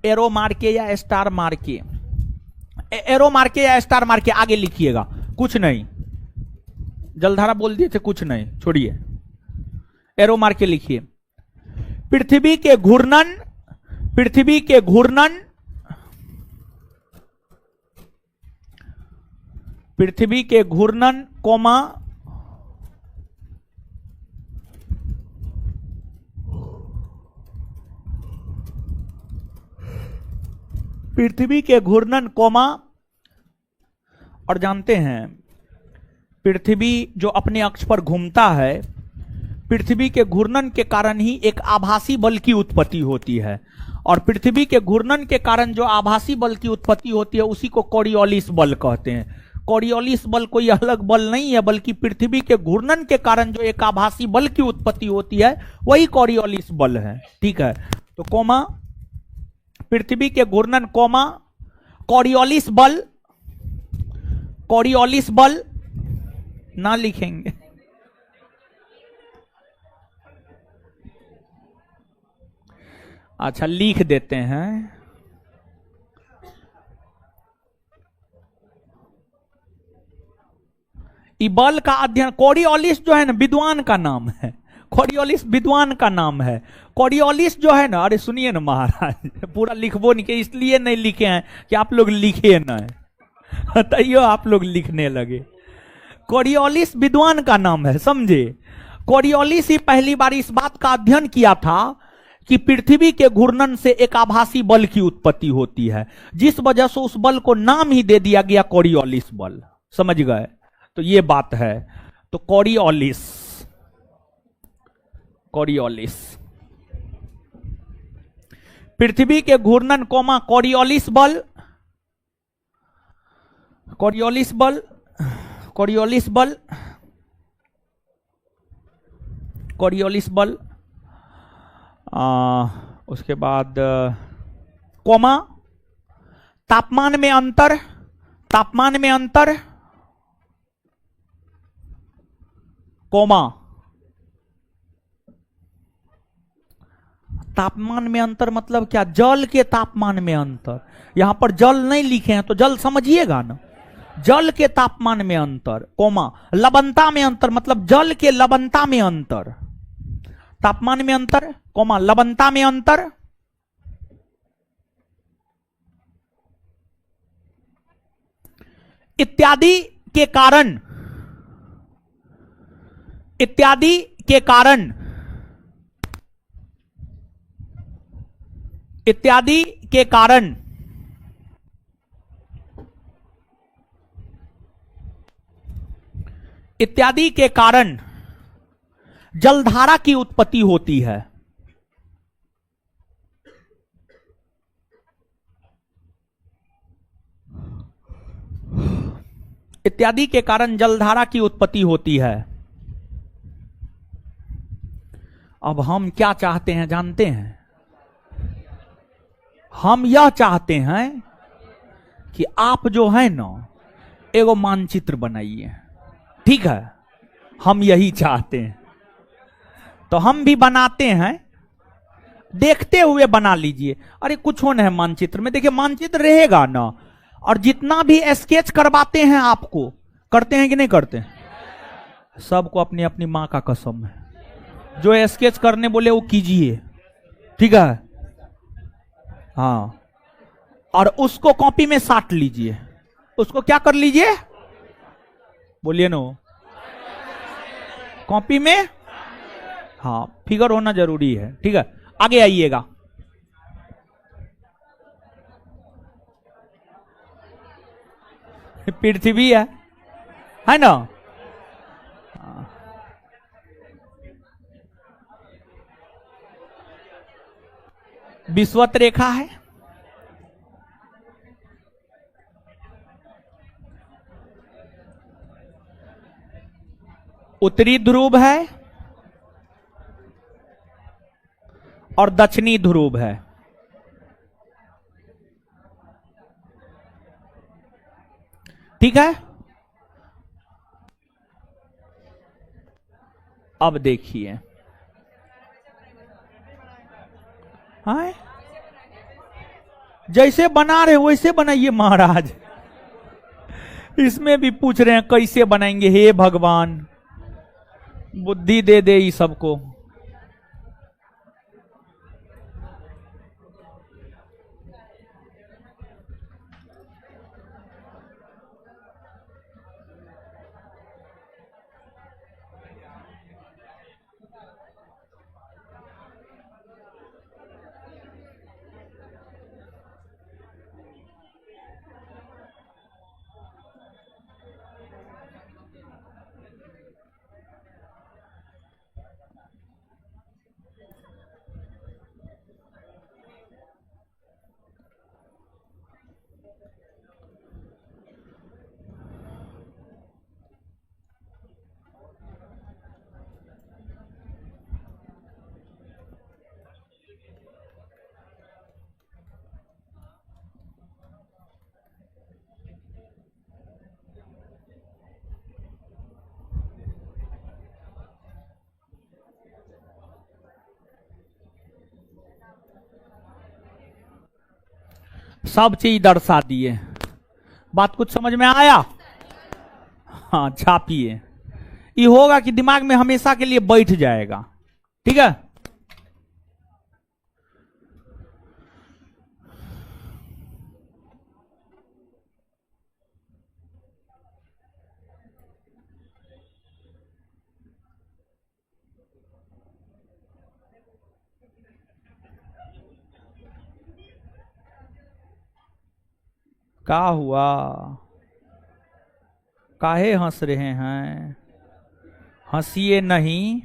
एरो मार के या स्टार मार के, एरो मार के या स्टार मार के आगे लिखिएगा। कुछ नहीं, जलधारा बोल दिए थे, कुछ नहीं, छोड़िए, एरो मार के लिखिए। पृथ्वी के घूर्णन कोमा और जानते हैं पृथ्वी जो अपने अक्ष पर घूमता है, पृथ्वी के घूर्णन के कारण ही एक आभासी बल की उत्पत्ति होती है। और पृथ्वी के घूर्णन के कारण जो आभासी बल की उत्पत्ति होती है उसी को कोरियोलिस बल कहते हैं। कोरियोलिस बल कोई अलग बल नहीं है, बल्कि पृथ्वी के घूर्णन के कारण जो एक आभासी बल की उत्पत्ति होती है वही कोरियोलिस बल है। ठीक है, तो कोमा पृथ्वी के घूर्णन कोमा कोरियोलिस बल ना लिखेंगे। अच्छा, लिख देते हैं। बल का अध्ययन, कोरियोलिस जो है ना विद्वान का नाम है, कोरियोलिस विद्वान का नाम है। कोरियोलिस जो है ना, अरे सुनिए ना महाराज, पूरा लिखबो नहीं के, इसलिए नहीं लिखे हैं कि आप लोग लिखे ना, तैयो आप लोग लिखने लगे। कोरियोलिस विद्वान का नाम है, समझे। कोरियोलिस ही पहली बार इस बात का अध्ययन किया था कि पृथ्वी के घूर्णन से एक आभासी बल की उत्पत्ति होती है, जिस वजह से उस बल को नाम ही दे दिया गया कोरियोलिस बल। समझ गए? तो ये बात है। तो कोरियोलिस, कोरियोलिस, पृथ्वी के घूर्णन कोमा कोरियोलिस बल, कोरियोलिस बल, कोरियोलिस बल, कोरियोलिस बल, उसके बाद कोमा तापमान में अंतर, तापमान में अंतर, कोमा तापमान में अंतर मतलब क्या? जल के तापमान में अंतर। यहां पर जल नहीं लिखे हैं तो जल समझिएगा ना, जल के तापमान में अंतर, कोमा लवणता में अंतर मतलब जल के लवणता में अंतर, तापमान में अंतर, कोमा लवणता में अंतर, इत्यादि के कारण, इत्यादि के कारण, इत्यादि के कारण इत्यादि के कारण जलधारा की उत्पत्ति होती है। इत्यादि के कारण जलधारा की उत्पत्ति होती है। अब हम क्या चाहते हैं जानते हैं? हम यह चाहते हैं कि आप जो है ना एगो मानचित्र बनाइए, ठीक है? हम यही चाहते हैं, तो हम भी बनाते हैं, देखते हुए बना लीजिए। अरे कुछ हो ना है मानचित्र में, देखिए मानचित्र रहेगा ना, और जितना भी स्केच करवाते हैं आपको, करते हैं कि नहीं करते हैं? सबको अपनी अपनी माँ का कसम है, जो स्केच करने बोले वो कीजिए, ठीक है? हाँ, और उसको कॉपी में साट लीजिए, उसको क्या कर लीजिए, बोलिए ना, कॉपी में, हाँ फिगर होना जरूरी है, ठीक है? आगे आइएगा। पृथ्वी है ना? विषुवत रेखा है, उत्तरी ध्रुव है और दक्षिणी ध्रुव है। ठीक है? अब देखिए, हाँ जैसे बना रहे वैसे बनाइए महाराज। इसमें भी पूछ रहे हैं कैसे बनाएंगे, हे भगवान बुद्धि दे दे ये सबको। सब चीज दर्शा दिए। बात कुछ समझ में आया? हाँ छापिए, ये होगा कि दिमाग में हमेशा के लिए बैठ जाएगा। ठीक है? क्या हुआ? काहे हंस रहे हैं? हंसिए नहीं।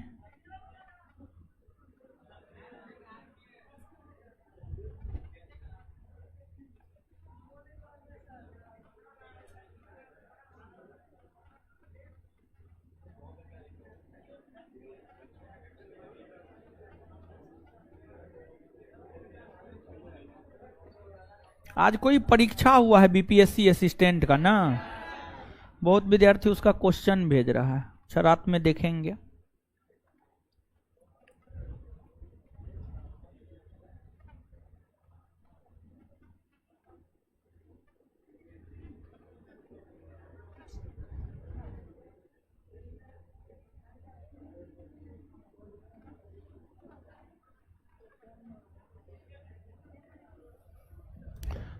आज कोई परीक्षा हुआ है बीपीएससी असिस्टेंट का ना, बहुत विद्यार्थी उसका क्वेश्चन भेज रहा है। अच्छा, रात में देखेंगे।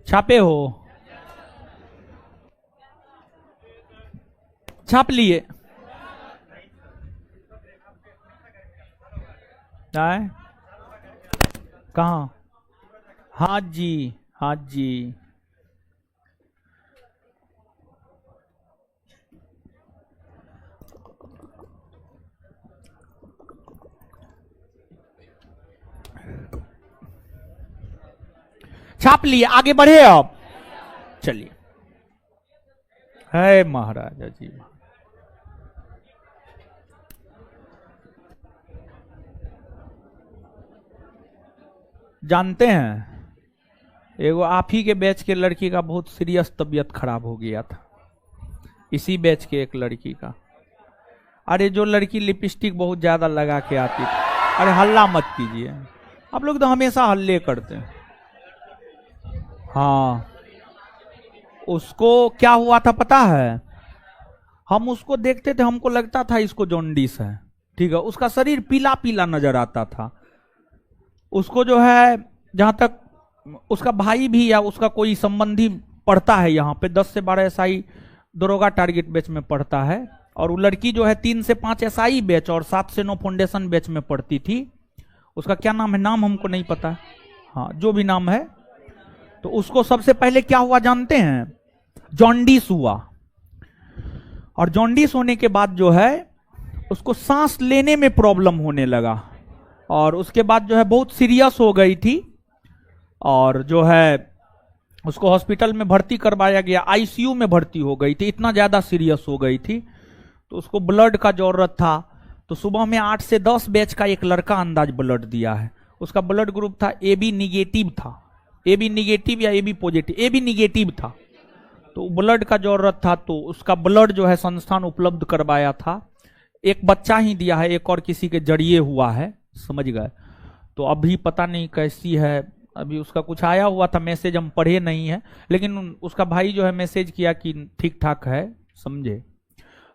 छापे हो? छाप लिए? आए? कहाँ? हाँ जी, हाँ जी। छाप लिए, आगे बढ़े अब। चलिए। है महाराजा जी। जानते हैं, एगो आप ही के बैच के लड़की का बहुत सीरियस तबीयत खराब हो गया था। इसी बैच के एक लड़की का। अरे जो लड़की लिपस्टिक बहुत ज्यादा लगा के आती थी। अरे हल्ला मत कीजिए, आप लोग तो हमेशा हल्ले करते हैं। हाँ, उसको क्या हुआ था पता है? हम उसको देखते थे, हमको लगता था इसको जॉन्डिस है। ठीक है, उसका शरीर पीला पीला नजर आता था। उसको जो है, जहां तक उसका भाई भी या उसका कोई संबंधी पढ़ता है यहाँ पे, 10 से 12 एसआई दरोगा टारगेट बैच में पढ़ता है। और वो लड़की जो है 3 से 5 एसआई बैच और 7 से 9 फाउंडेशन बैच में पढ़ती थी। उसका क्या नाम है, नाम हमको नहीं पता। हाँ, जो भी नाम है। तो उसको सबसे पहले क्या हुआ जानते हैं? जॉन्डिस हुआ। और जॉन्डिस होने के बाद जो है उसको सांस लेने में प्रॉब्लम होने लगा। और उसके बाद जो है बहुत सीरियस हो गई थी। और जो है उसको हॉस्पिटल में भर्ती करवाया गया, आईसीयू में भर्ती हो गई थी, इतना ज्यादा सीरियस हो गई थी। तो उसको ब्लड का जरूरत था। तो सुबह में 8 से 10 बैच का एक लड़का अंदाज ब्लड दिया है। उसका ब्लड ग्रुप था AB निगेटिव था। AB निगेटिव या AB पॉजिटिव, AB निगेटिव था। तो ब्लड का जरूरत था, तो उसका ब्लड जो है संस्थान उपलब्ध करवाया था। एक बच्चा ही दिया है, एक और किसी के जरिए हुआ है, समझ गए। तो अभी पता नहीं कैसी है, अभी उसका कुछ आया हुआ था मैसेज, हम पढ़े नहीं है। लेकिन उसका भाई जो है मैसेज किया कि ठीक ठाक है, समझे।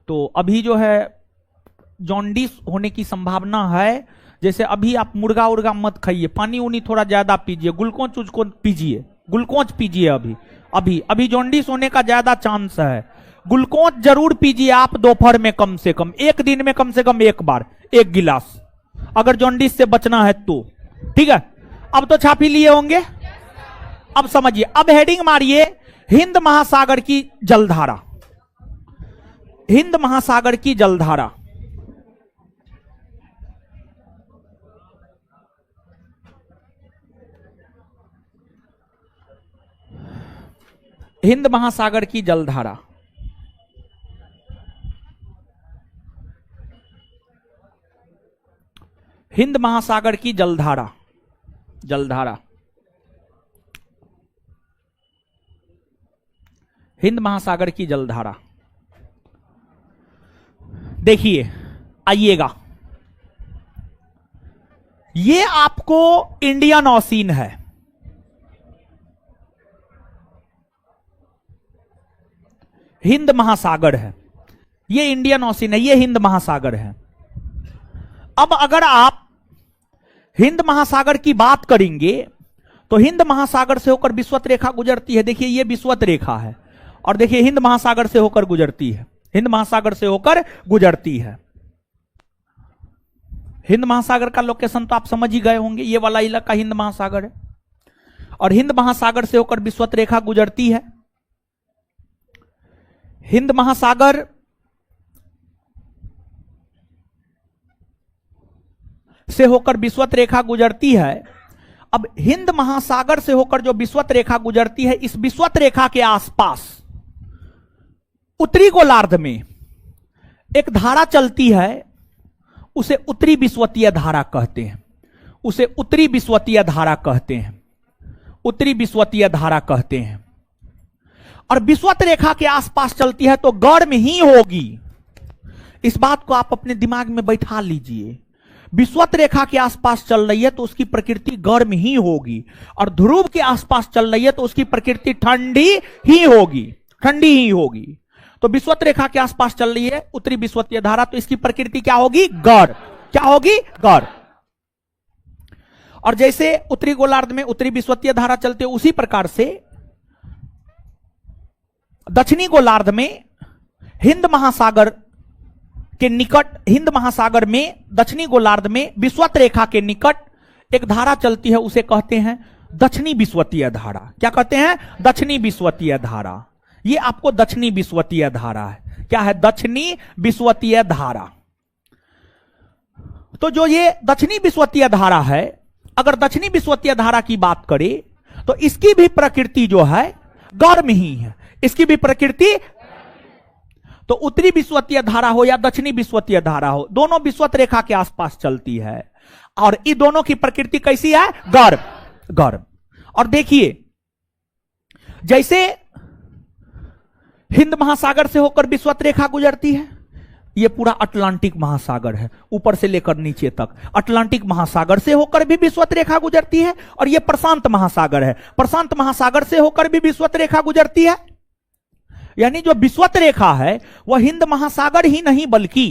तो अभी जो है जॉन्डिस होने की संभावना है। जैसे अभी आप मुर्गा उर्गा मत खाइए, पानी उनी थोड़ा ज्यादा पीजिए, ग्लूकोज उचकोज पीजिए, ग्लूकोज पीजिए। अभी अभी अभी जॉन्डिस होने का ज्यादा चांस है। ग्लूकोज जरूर पीजिए आप दोपहर में, कम से कम एक दिन में कम से कम एक बार 1 गिलास, अगर जॉन्डिस से बचना है तो। ठीक है, अब तो छापी लिए होंगे। अब समझिए, अब हेडिंग मारिए हिंद महासागर की जलधारा। हिंद महासागर की जलधारा। हिंद महासागर की जलधारा। हिंद महासागर की जलधारा। जलधारा। हिंद महासागर की जलधारा। देखिए, आइएगा, ये आपको इंडियन ओशियन है। हिंद महासागर है, ये इंडियन ओशियन है, ये हिंद महासागर है। अब अगर आप हिंद महासागर की बात करेंगे तो हिंद महासागर से होकर विषुवत रेखा गुजरती है। देखिए, ये विषुवत रेखा है और देखिए हिंद महासागर से होकर गुजरती है। हिंद महासागर से होकर गुजरती है। हिंद महासागर का लोकेशन तो आप समझ ही गए होंगे, ये वाला इलाका हिंद महासागर है। और हिंद महासागर से होकर विषुवत रेखा गुजरती है। हिंद महासागर से होकर विषुवत रेखा गुजरती है। अब हिंद महासागर से होकर जो विषुवत रेखा गुजरती है, इस विषुवत रेखा के आसपास उत्तरी गोलार्ध में एक धारा चलती है, उसे उत्तरी विषुवतीय धारा कहते हैं। उसे उत्तरी विषुवतीय धारा कहते हैं। उत्तरी विषुवतीय धारा कहते हैं। और विषुवत रेखा के आसपास चलती है तो गर्म ही होगी। इस बात को आप अपने दिमाग में बैठा लीजिए। विषुवत रेखा के आसपास चल रही है तो उसकी प्रकृति गर्म ही होगी, और ध्रुव के आसपास चल रही है तो उसकी प्रकृति ठंडी ही होगी। ठंडी ही होगी। तो विषुवत रेखा के आसपास चल रही है उत्तरी विषुवतीय धारा, तो इसकी प्रकृति क्या होगी? गर्म। क्या होगी? गर्म। और जैसे उत्तरी गोलार्ध में उत्तरी विषुवतीय धारा चलती है, उसी प्रकार से दक्षिणी गोलार्ध में हिंद महासागर के निकट, हिंद महासागर में दक्षिणी गोलार्ध में विषुवत रेखा के निकट एक धारा चलती है, उसे कहते हैं दक्षिणी विषुवतीय धारा। क्या कहते हैं? दक्षिणी विषुवतीय धारा। ये आपको दक्षिणी विषुवतीय धारा है। क्या है? दक्षिणी विषुवतीय धारा। तो जो ये दक्षिणी विषुवतीय धारा है, अगर दक्षिणी विषुवतीय धारा की बात करें तो इसकी भी प्रकृति जो है गर्म ही है। इसकी भी प्रकृति, तो उत्तरी विषुवतीय धारा हो या दक्षिणी विषुवतीय धारा हो, दोनों विषुवत रेखा के आसपास चलती है, और इन दोनों की प्रकृति कैसी है? गर्म। गर्म। और देखिए, जैसे हिंद महासागर से होकर विषुवत रेखा गुजरती है, यह पूरा अटलांटिक महासागर है, ऊपर से लेकर नीचे तक। अटलांटिक महासागर से होकर भी विषुवत रेखा गुजरती है, और यह प्रशांत महासागर है। प्रशांत महासागर से होकर भी विषुवत रेखा गुजरती है। यानी जो विषुवत रेखा है वह हिंद महासागर ही नहीं, बल्कि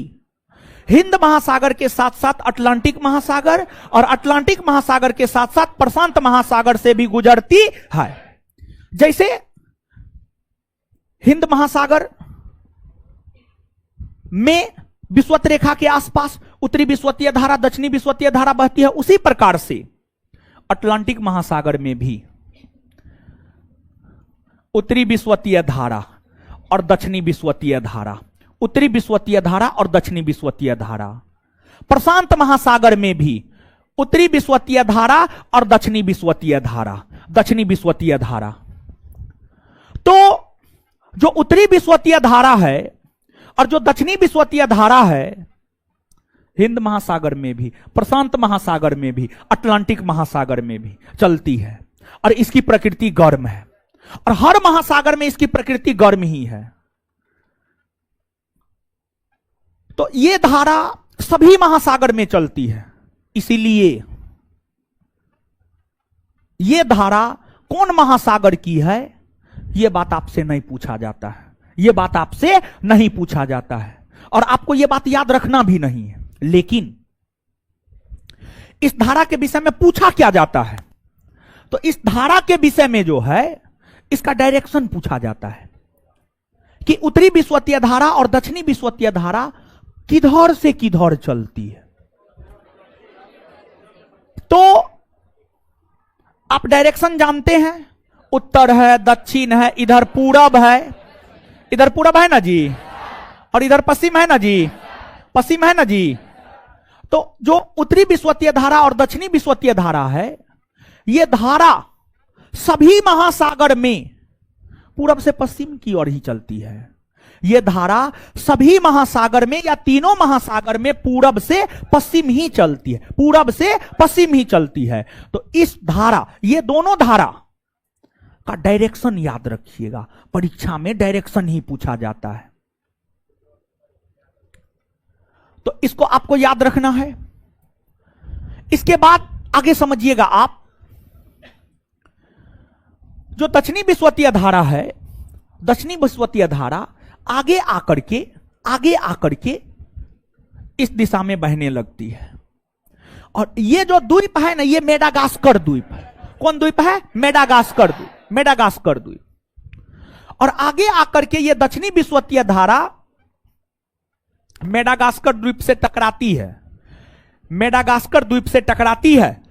हिंद महासागर के साथ साथ अटलांटिक महासागर, और अटलांटिक महासागर के साथ साथ प्रशांत महासागर से भी गुजरती है। जैसे हिंद महासागर में विषुवत रेखा के आसपास उत्तरी विषुवतीय धारा, दक्षिणी विषुवतीय धारा बहती है, उसी प्रकार से अटलांटिक महासागर में भी उत्तरी विषुवतीय धारा और दक्षिणी विषुवतीय धारा, उत्तरी विषुवतीय धारा और दक्षिणी विषुवतीय धारा। प्रशांत महासागर में भी उत्तरी विषुवतीय धारा और दक्षिणी विषुवतीय धारा, दक्षिणी विषुवतीय धारा। तो जो उत्तरी विषुवतीय धारा है और जो दक्षिणी विषुवतीय धारा है, हिंद महासागर में भी, प्रशांत महासागर में भी, अटलांटिक महासागर में भी चलती है, और इसकी प्रकृति गर्म है, और हर महासागर में इसकी प्रकृति गर्म ही है। तो यह धारा सभी महासागर में चलती है। इसीलिए यह धारा कौन महासागर की है, यह बात आपसे नहीं पूछा जाता है। यह बात आपसे नहीं पूछा जाता है, और आपको यह बात याद रखना भी नहीं है। लेकिन इस धारा के विषय में पूछा क्या जाता है, तो इस धारा के विषय में जो है इसका डायरेक्शन पूछा जाता है कि उत्तरी विषुवतीय धारा और दक्षिणी विषुवतीय धारा किधर से किधर चलती है। तो आप डायरेक्शन जानते हैं, उत्तर है, दक्षिण है, इधर पूरब है, इधर पूरब है ना जी, और इधर पश्चिम है ना जी, पश्चिम है ना जी। तो जो उत्तरी विषुवतीय धारा और दक्षिणी विषुवतीय धारा है, यह धारा सभी महासागर में पूरब से पश्चिम की ओर ही चलती है। यह धारा सभी महासागर में या तीनों महासागर में पूरब से पश्चिम ही चलती है, पूरब से पश्चिम ही चलती है। तो इस धारा, ये दोनों धारा का डायरेक्शन याद रखिएगा, परीक्षा में डायरेक्शन ही पूछा जाता है। तो इसको आपको याद रखना है। इसके बाद आगे समझिएगा आप, जो दक्षिणी विषुवतीय धारा है, दक्षिणी विषुवतीय धारा आगे आकर के इस दिशा में बहने लगती है। और ये जो द्वीप है ना, ये मेडागास्कर द्वीप है। कौन द्वीप है? मेडागास्कर द्वीप, मेडागास्कर द्वीप। और आगे आकर के ये दक्षिणी विषुवतीय धारा मेडागास्कर द्वीप से टकराती है, मेडागास्कर द्वीप से टकराती है,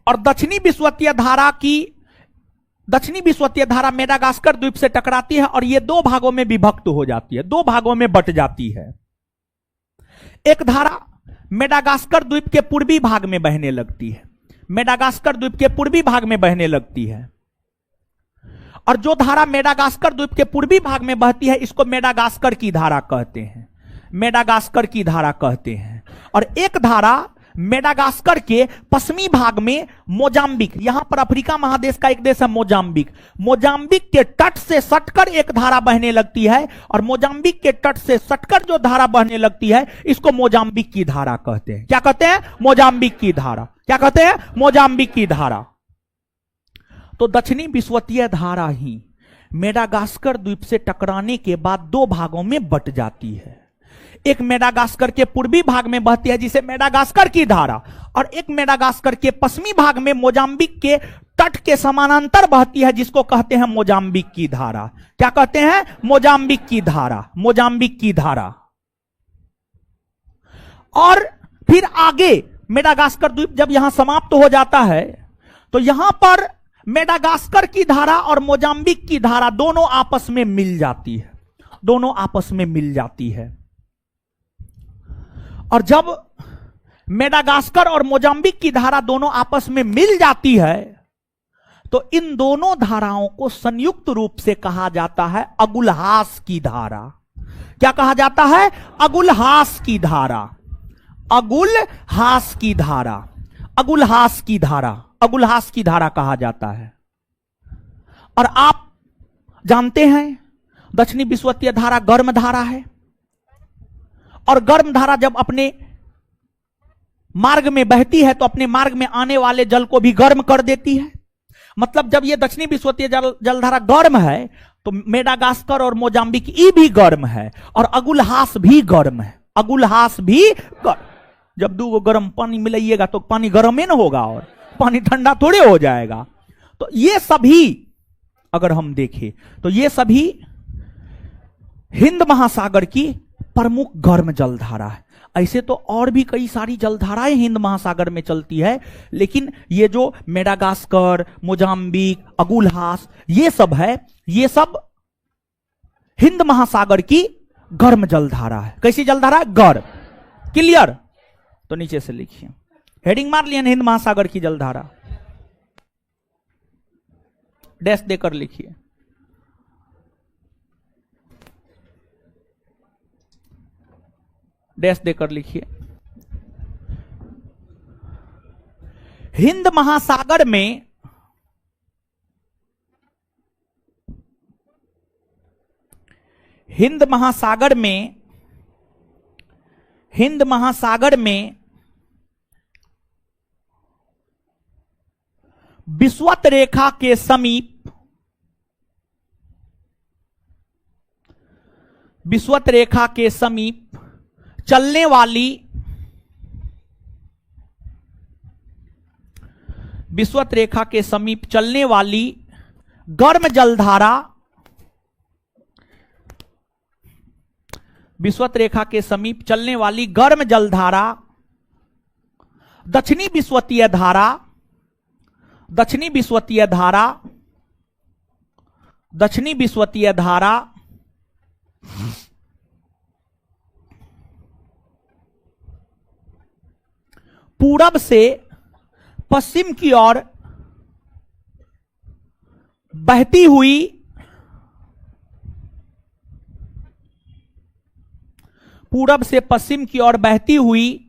और दक्षिणी विषुवतीय धारा की दक्षिणी विषुवतीय धारा मेडागास्कर द्वीप से टकराती है और ये दो भागों में विभक्त हो जाती है, दो भागों में बट जाती है। एक धारा मेडागास्कर द्वीप के पूर्वी भाग में बहने लगती है, मेडागास्कर द्वीप के पूर्वी भाग में बहने लगती है, और जो धारा मेडागास्कर द्वीप के पूर्वी भाग में बहती है इसको मेडागास्कर की धारा कहते हैं, मेडागास्कर की धारा कहते हैं। और एक धारा मेडागास्कर के पश्चिमी भाग में मोजाम्बिक, यहां पर अफ्रीका महादेश का एक देश है मोजाम्बिक, मोजाम्बिक के तट से सटकर एक धारा बहने लगती है, और मोजाम्बिक के तट से सटकर जो धारा बहने लगती है इसको मोजाम्बिक की धारा कहते हैं। क्या कहते हैं? मोजाम्बिक की धारा। क्या कहते हैं? मोजाम्बिक की धारा। तो दक्षिणी विषुवतीय धारा ही मेडागास्कर द्वीप से टकराने के बाद दो भागों में बट जाती है। एक मेडागास्कर के पूर्वी भाग में बहती है जिसे मेडागास्कर की धारा, और एक मेडागास्कर के पश्चिमी भाग में मोजाम्बिक के तट के समानांतर बहती है जिसको कहते हैं मोजाम्बिक की धारा। क्या कहते हैं? मोजाम्बिक की धारा, मोजाम्बिक की धारा। और फिर आगे मेडागास्कर द्वीप जब यहां समाप्त हो जाता है तो यहां पर मेडागास्कर की धारा और मोजाम्बिक की धारा दोनों आपस में मिल जाती है, दोनों आपस में मिल जाती है। और जब मेडागास्कर और मोजाम्बिक की धारा दोनों आपस में मिल जाती है तो इन दोनों धाराओं को संयुक्त रूप से कहा जाता है अगुलहास की धारा। क्या कहा जाता है? अगुलहास की धारा, अगुलहास की धारा, अगुलहास की धारा, अगुलहास की धारा कहा जाता है। और आप जानते हैं दक्षिणी विषुवतीय धारा गर्म धारा है, और गर्म धारा जब अपने मार्ग में बहती है तो अपने मार्ग में आने वाले जल को भी गर्म कर देती है। मतलब जब ये दक्षिणी विषुवतीय जलधारा गर्म है तो मेडागास्कर और मोजाम्बिक ई भी गर्म है और अगुलहास भी गर्म है, अगुलहास भी गर्म। जब दो गर्म पानी मिलाइएगा तो पानी गर्म ही ना होगा और पानी ठंडा थोड़े हो जाएगा। तो ये सभी अगर हम देखें तो ये सभी हिंद महासागर की प्रमुख गर्म जलधारा है। ऐसे तो और भी कई सारी जलधाराएं हिंद महासागर में चलती है, लेकिन ये जो मेडागास्कर, मोजाम्बिक, अगुलहास ये सब है, ये सब हिंद महासागर की गर्म जलधारा है। कैसी जलधारा है? गर्म। क्लियर? तो नीचे से लिखिए, हेडिंग मार लिया हिंद महासागर की जलधारा, डैश देकर लिखिए। डैश देकर लिखिए। हिंद महासागर में हिंद महासागर में विषुवत रेखा के समीप, विषुवत रेखा के समीप चलने वाली, विषुवत रेखा के समीप चलने वाली गर्म जलधारा, विषुवत रेखा के समीप चलने वाली गर्म जलधारा दक्षिणी विषुवतीय धारा, दक्षिणी विषुवतीय धारा, दक्षिणी विषुवतीय धारा पूरब से पश्चिम की ओर बहती हुई, पूरब से पश्चिम की ओर बहती हुई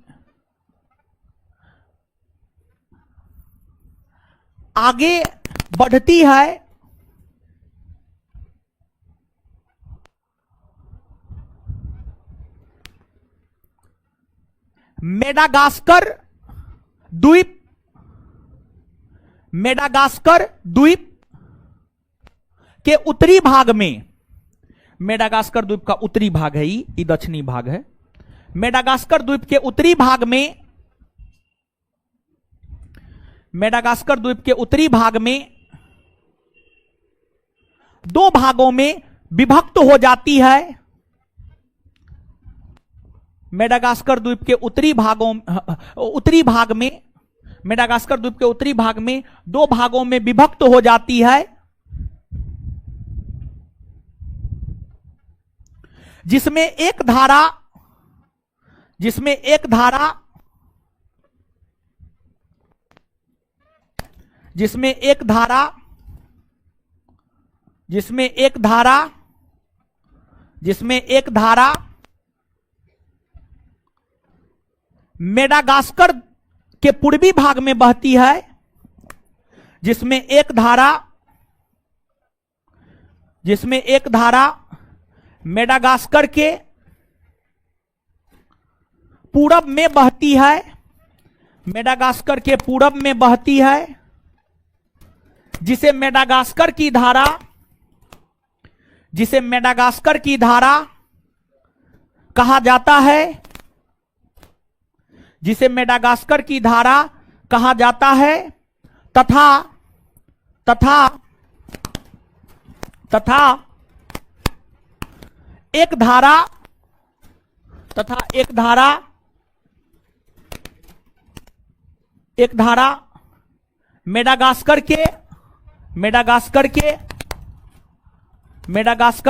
आगे बढ़ती है मेडागास्कर द्वीप, मेडागास्कर द्वीप के उत्तरी भाग में, मेडागास्कर द्वीप का उत्तरी भाग है, ये दक्षिणी भाग है। मेडागास्कर द्वीप के उत्तरी भाग में, मेडागास्कर द्वीप के उत्तरी भाग में दो भागों में विभक्त हो जाती है। मेडागास्कर द्वीप के उत्तरी भाग में, मेडागास्कर द्वीप के उत्तरी भाग में दो भागों में विभक्त हो जाती है। जिसमें एक धारा जिसमें एक धारा जिसमें एक धारा जिसमें एक धारा जिसमें एक धारा मेडागास्कर के पूर्वी भाग में बहती है, जिसमें एक धारा मेडागास्कर के पूरब में बहती है, मेडागास्कर के पूरब में बहती है, जिसे मेडागास्कर की धारा कहा जाता है, जिसे मेडागास्कर की धारा कहा जाता है, तथा तथा तथा एक धारा मेडागास्कर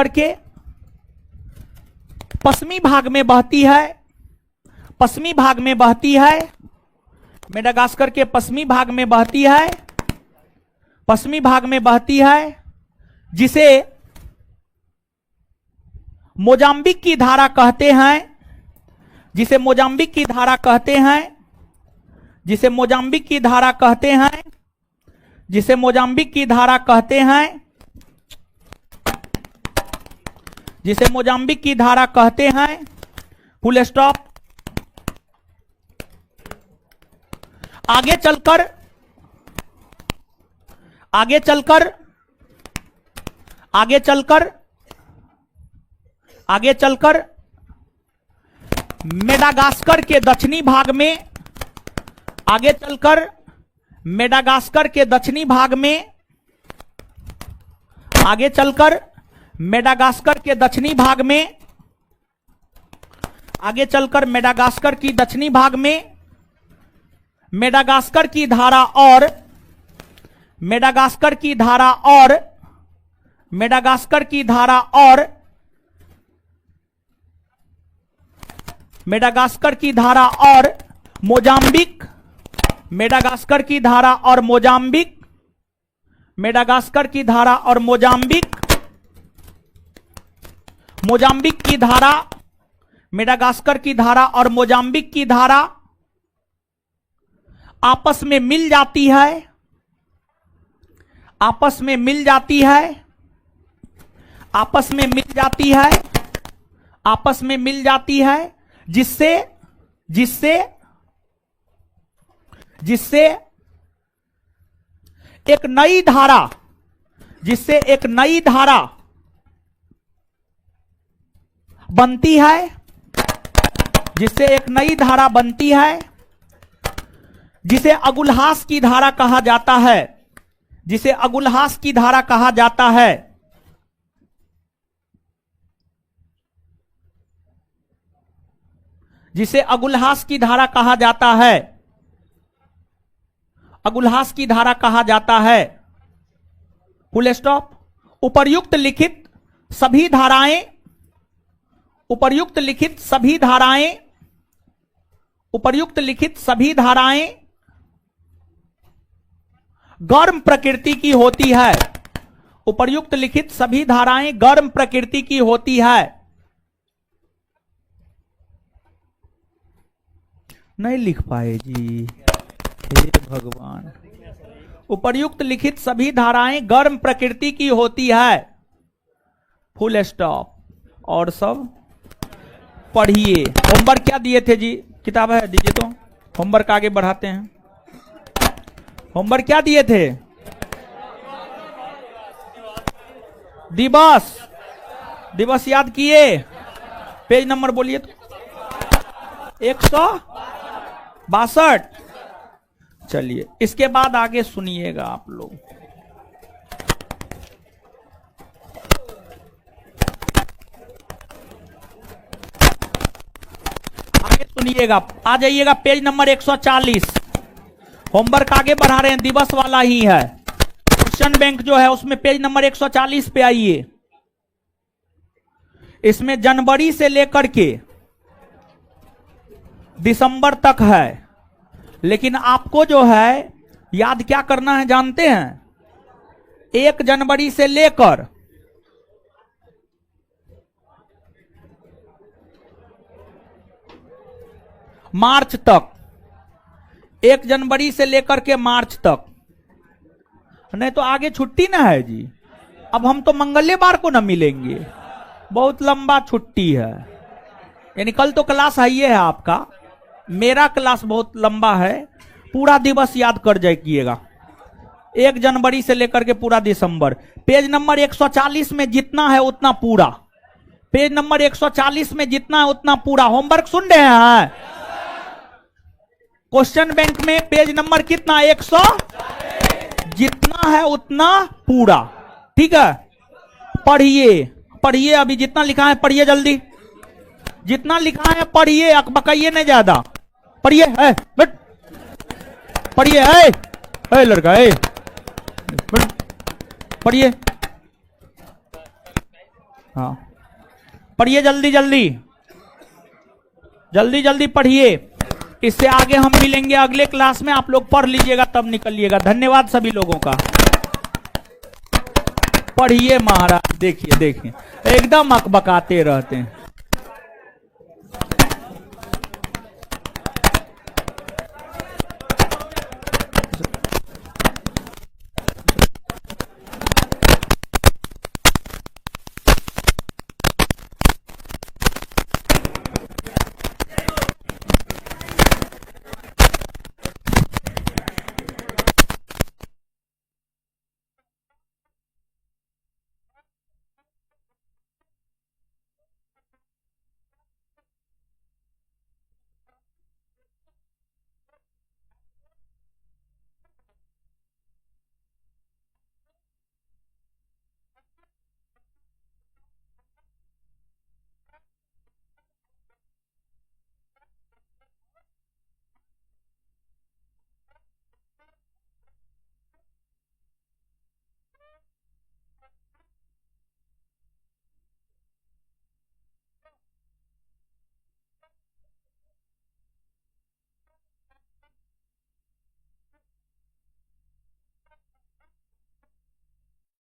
के पश्चिमी भाग में बहती है, मेडागास्कर के पश्चिमी भाग में बहती है, जिसे मोजाम्बिक की धारा कहते हैं, जिसे मोजाम्बिक की धारा कहते हैं, जिसे मोजाम्बिक की धारा कहते हैं, जिसे मोजाम्बिक की धारा कहते हैं, जिसे मोजाम्बिक की धारा कहते हैं। Full stop. आगे चलकर आगे चलकर आगे चलकर आगे चलकर मेडागास्कर के दक्षिणी भाग में आगे चलकर मेडागास्कर के दक्षिणी भाग में आगे चलकर मेडागास्कर के दक्षिणी भाग में आगे चलकर मेडागास्कर की दक्षिणी भाग में मेडागास्कर की धारा और मेडागास्कर की धारा और मेडागास्कर की धारा और मेडागास्कर की धारा और मोजाम्बिक मेडागास्कर की धारा और मोजाम्बिक मेडागास्कर की धारा और मोजाम्बिक मोजाम्बिक की धारा मेडागास्कर की धारा और मोजाम्बिक की धारा आपस में मिल जाती है आपस में मिल जाती है आपस में मिल जाती है आपस में मिल जाती है जिससे जिससे जिससे एक नई धारा जिससे एक नई धारा बनती है जिससे एक नई धारा बनती है जिसे अगुलहास की धारा कहा जाता है जिसे अगुलहास की धारा कहा जाता है जिसे अगुलहास की धारा कहा जाता है अगुलहास की धारा कहा जाता है फुल स्टॉप। उपर्युक्त लिखित सभी धाराएं उपर्युक्त लिखित सभी धाराएं उपर्युक्त लिखित सभी धाराएं गर्म प्रकृति की होती है उपर्युक्त लिखित सभी धाराएं गर्म प्रकृति की होती है। नहीं लिख पाए जी, हे भगवान। उपर्युक्त लिखित सभी धाराएं गर्म प्रकृति की होती है फुल स्टॉप। और सब पढ़िए। होमवर्क क्या दिए थे जी? किताब है, दीजिए तो होमवर्क आगे बढ़ाते हैं। होमवर्क क्या दिए थे? दिवस दिवस याद किए? पेज नंबर बोलिए तो। 162। चलिए इसके बाद आगे सुनिएगा आप लोग। आगे सुनिएगा, आ जाइएगा पेज नंबर 140। होमवर्क आगे बढ़ा रहे हैं, दिवस वाला ही है। क्वेश्चन बैंक जो है उसमें पेज नंबर 140 पे आइए। इसमें जनवरी से लेकर के दिसंबर तक है, लेकिन आपको जो है याद क्या करना है जानते हैं? 1 जनवरी से लेकर मार्च तक, 1 जनवरी से लेकर के मार्च तक, नहीं तो आगे छुट्टी ना है जी। अब हम तो मंगलवार को ना मिलेंगे, बहुत लंबा छुट्टी है। यानी कल तो क्लास है ही है आपका, मेरा क्लास बहुत लंबा है, पूरा दिवस याद कर जाइएगा। 1 जनवरी से लेकर के पूरा दिसंबर। पेज नंबर 140 में जितना है उतना पूरा, पेज नंबर 140 में जितना है उतना पूरा। होमवर्क सुन रहे हैं? क्वेश्चन बैंक में पेज नंबर कितना? 100, जितना है उतना पूरा। ठीक है, पढ़िए पढ़िए, अभी जितना लिखा है पढ़िए, जल्दी जितना लिखा है पढ़िए, अकबकाइए नहीं ज्यादा। पढ़िए है, पढ़िए है लड़का है, पढ़िए। हाँ पढ़िए, जल्दी जल्दी जल्दी जल्दी पढ़िए। इससे आगे हम मिलेंगे अगले क्लास में, आप लोग पढ़ लीजिएगा तब निकलिएगा। धन्यवाद सभी लोगों का। पढ़िए महाराज, देखिए देखिए एकदम अकबकाते रहते हैं।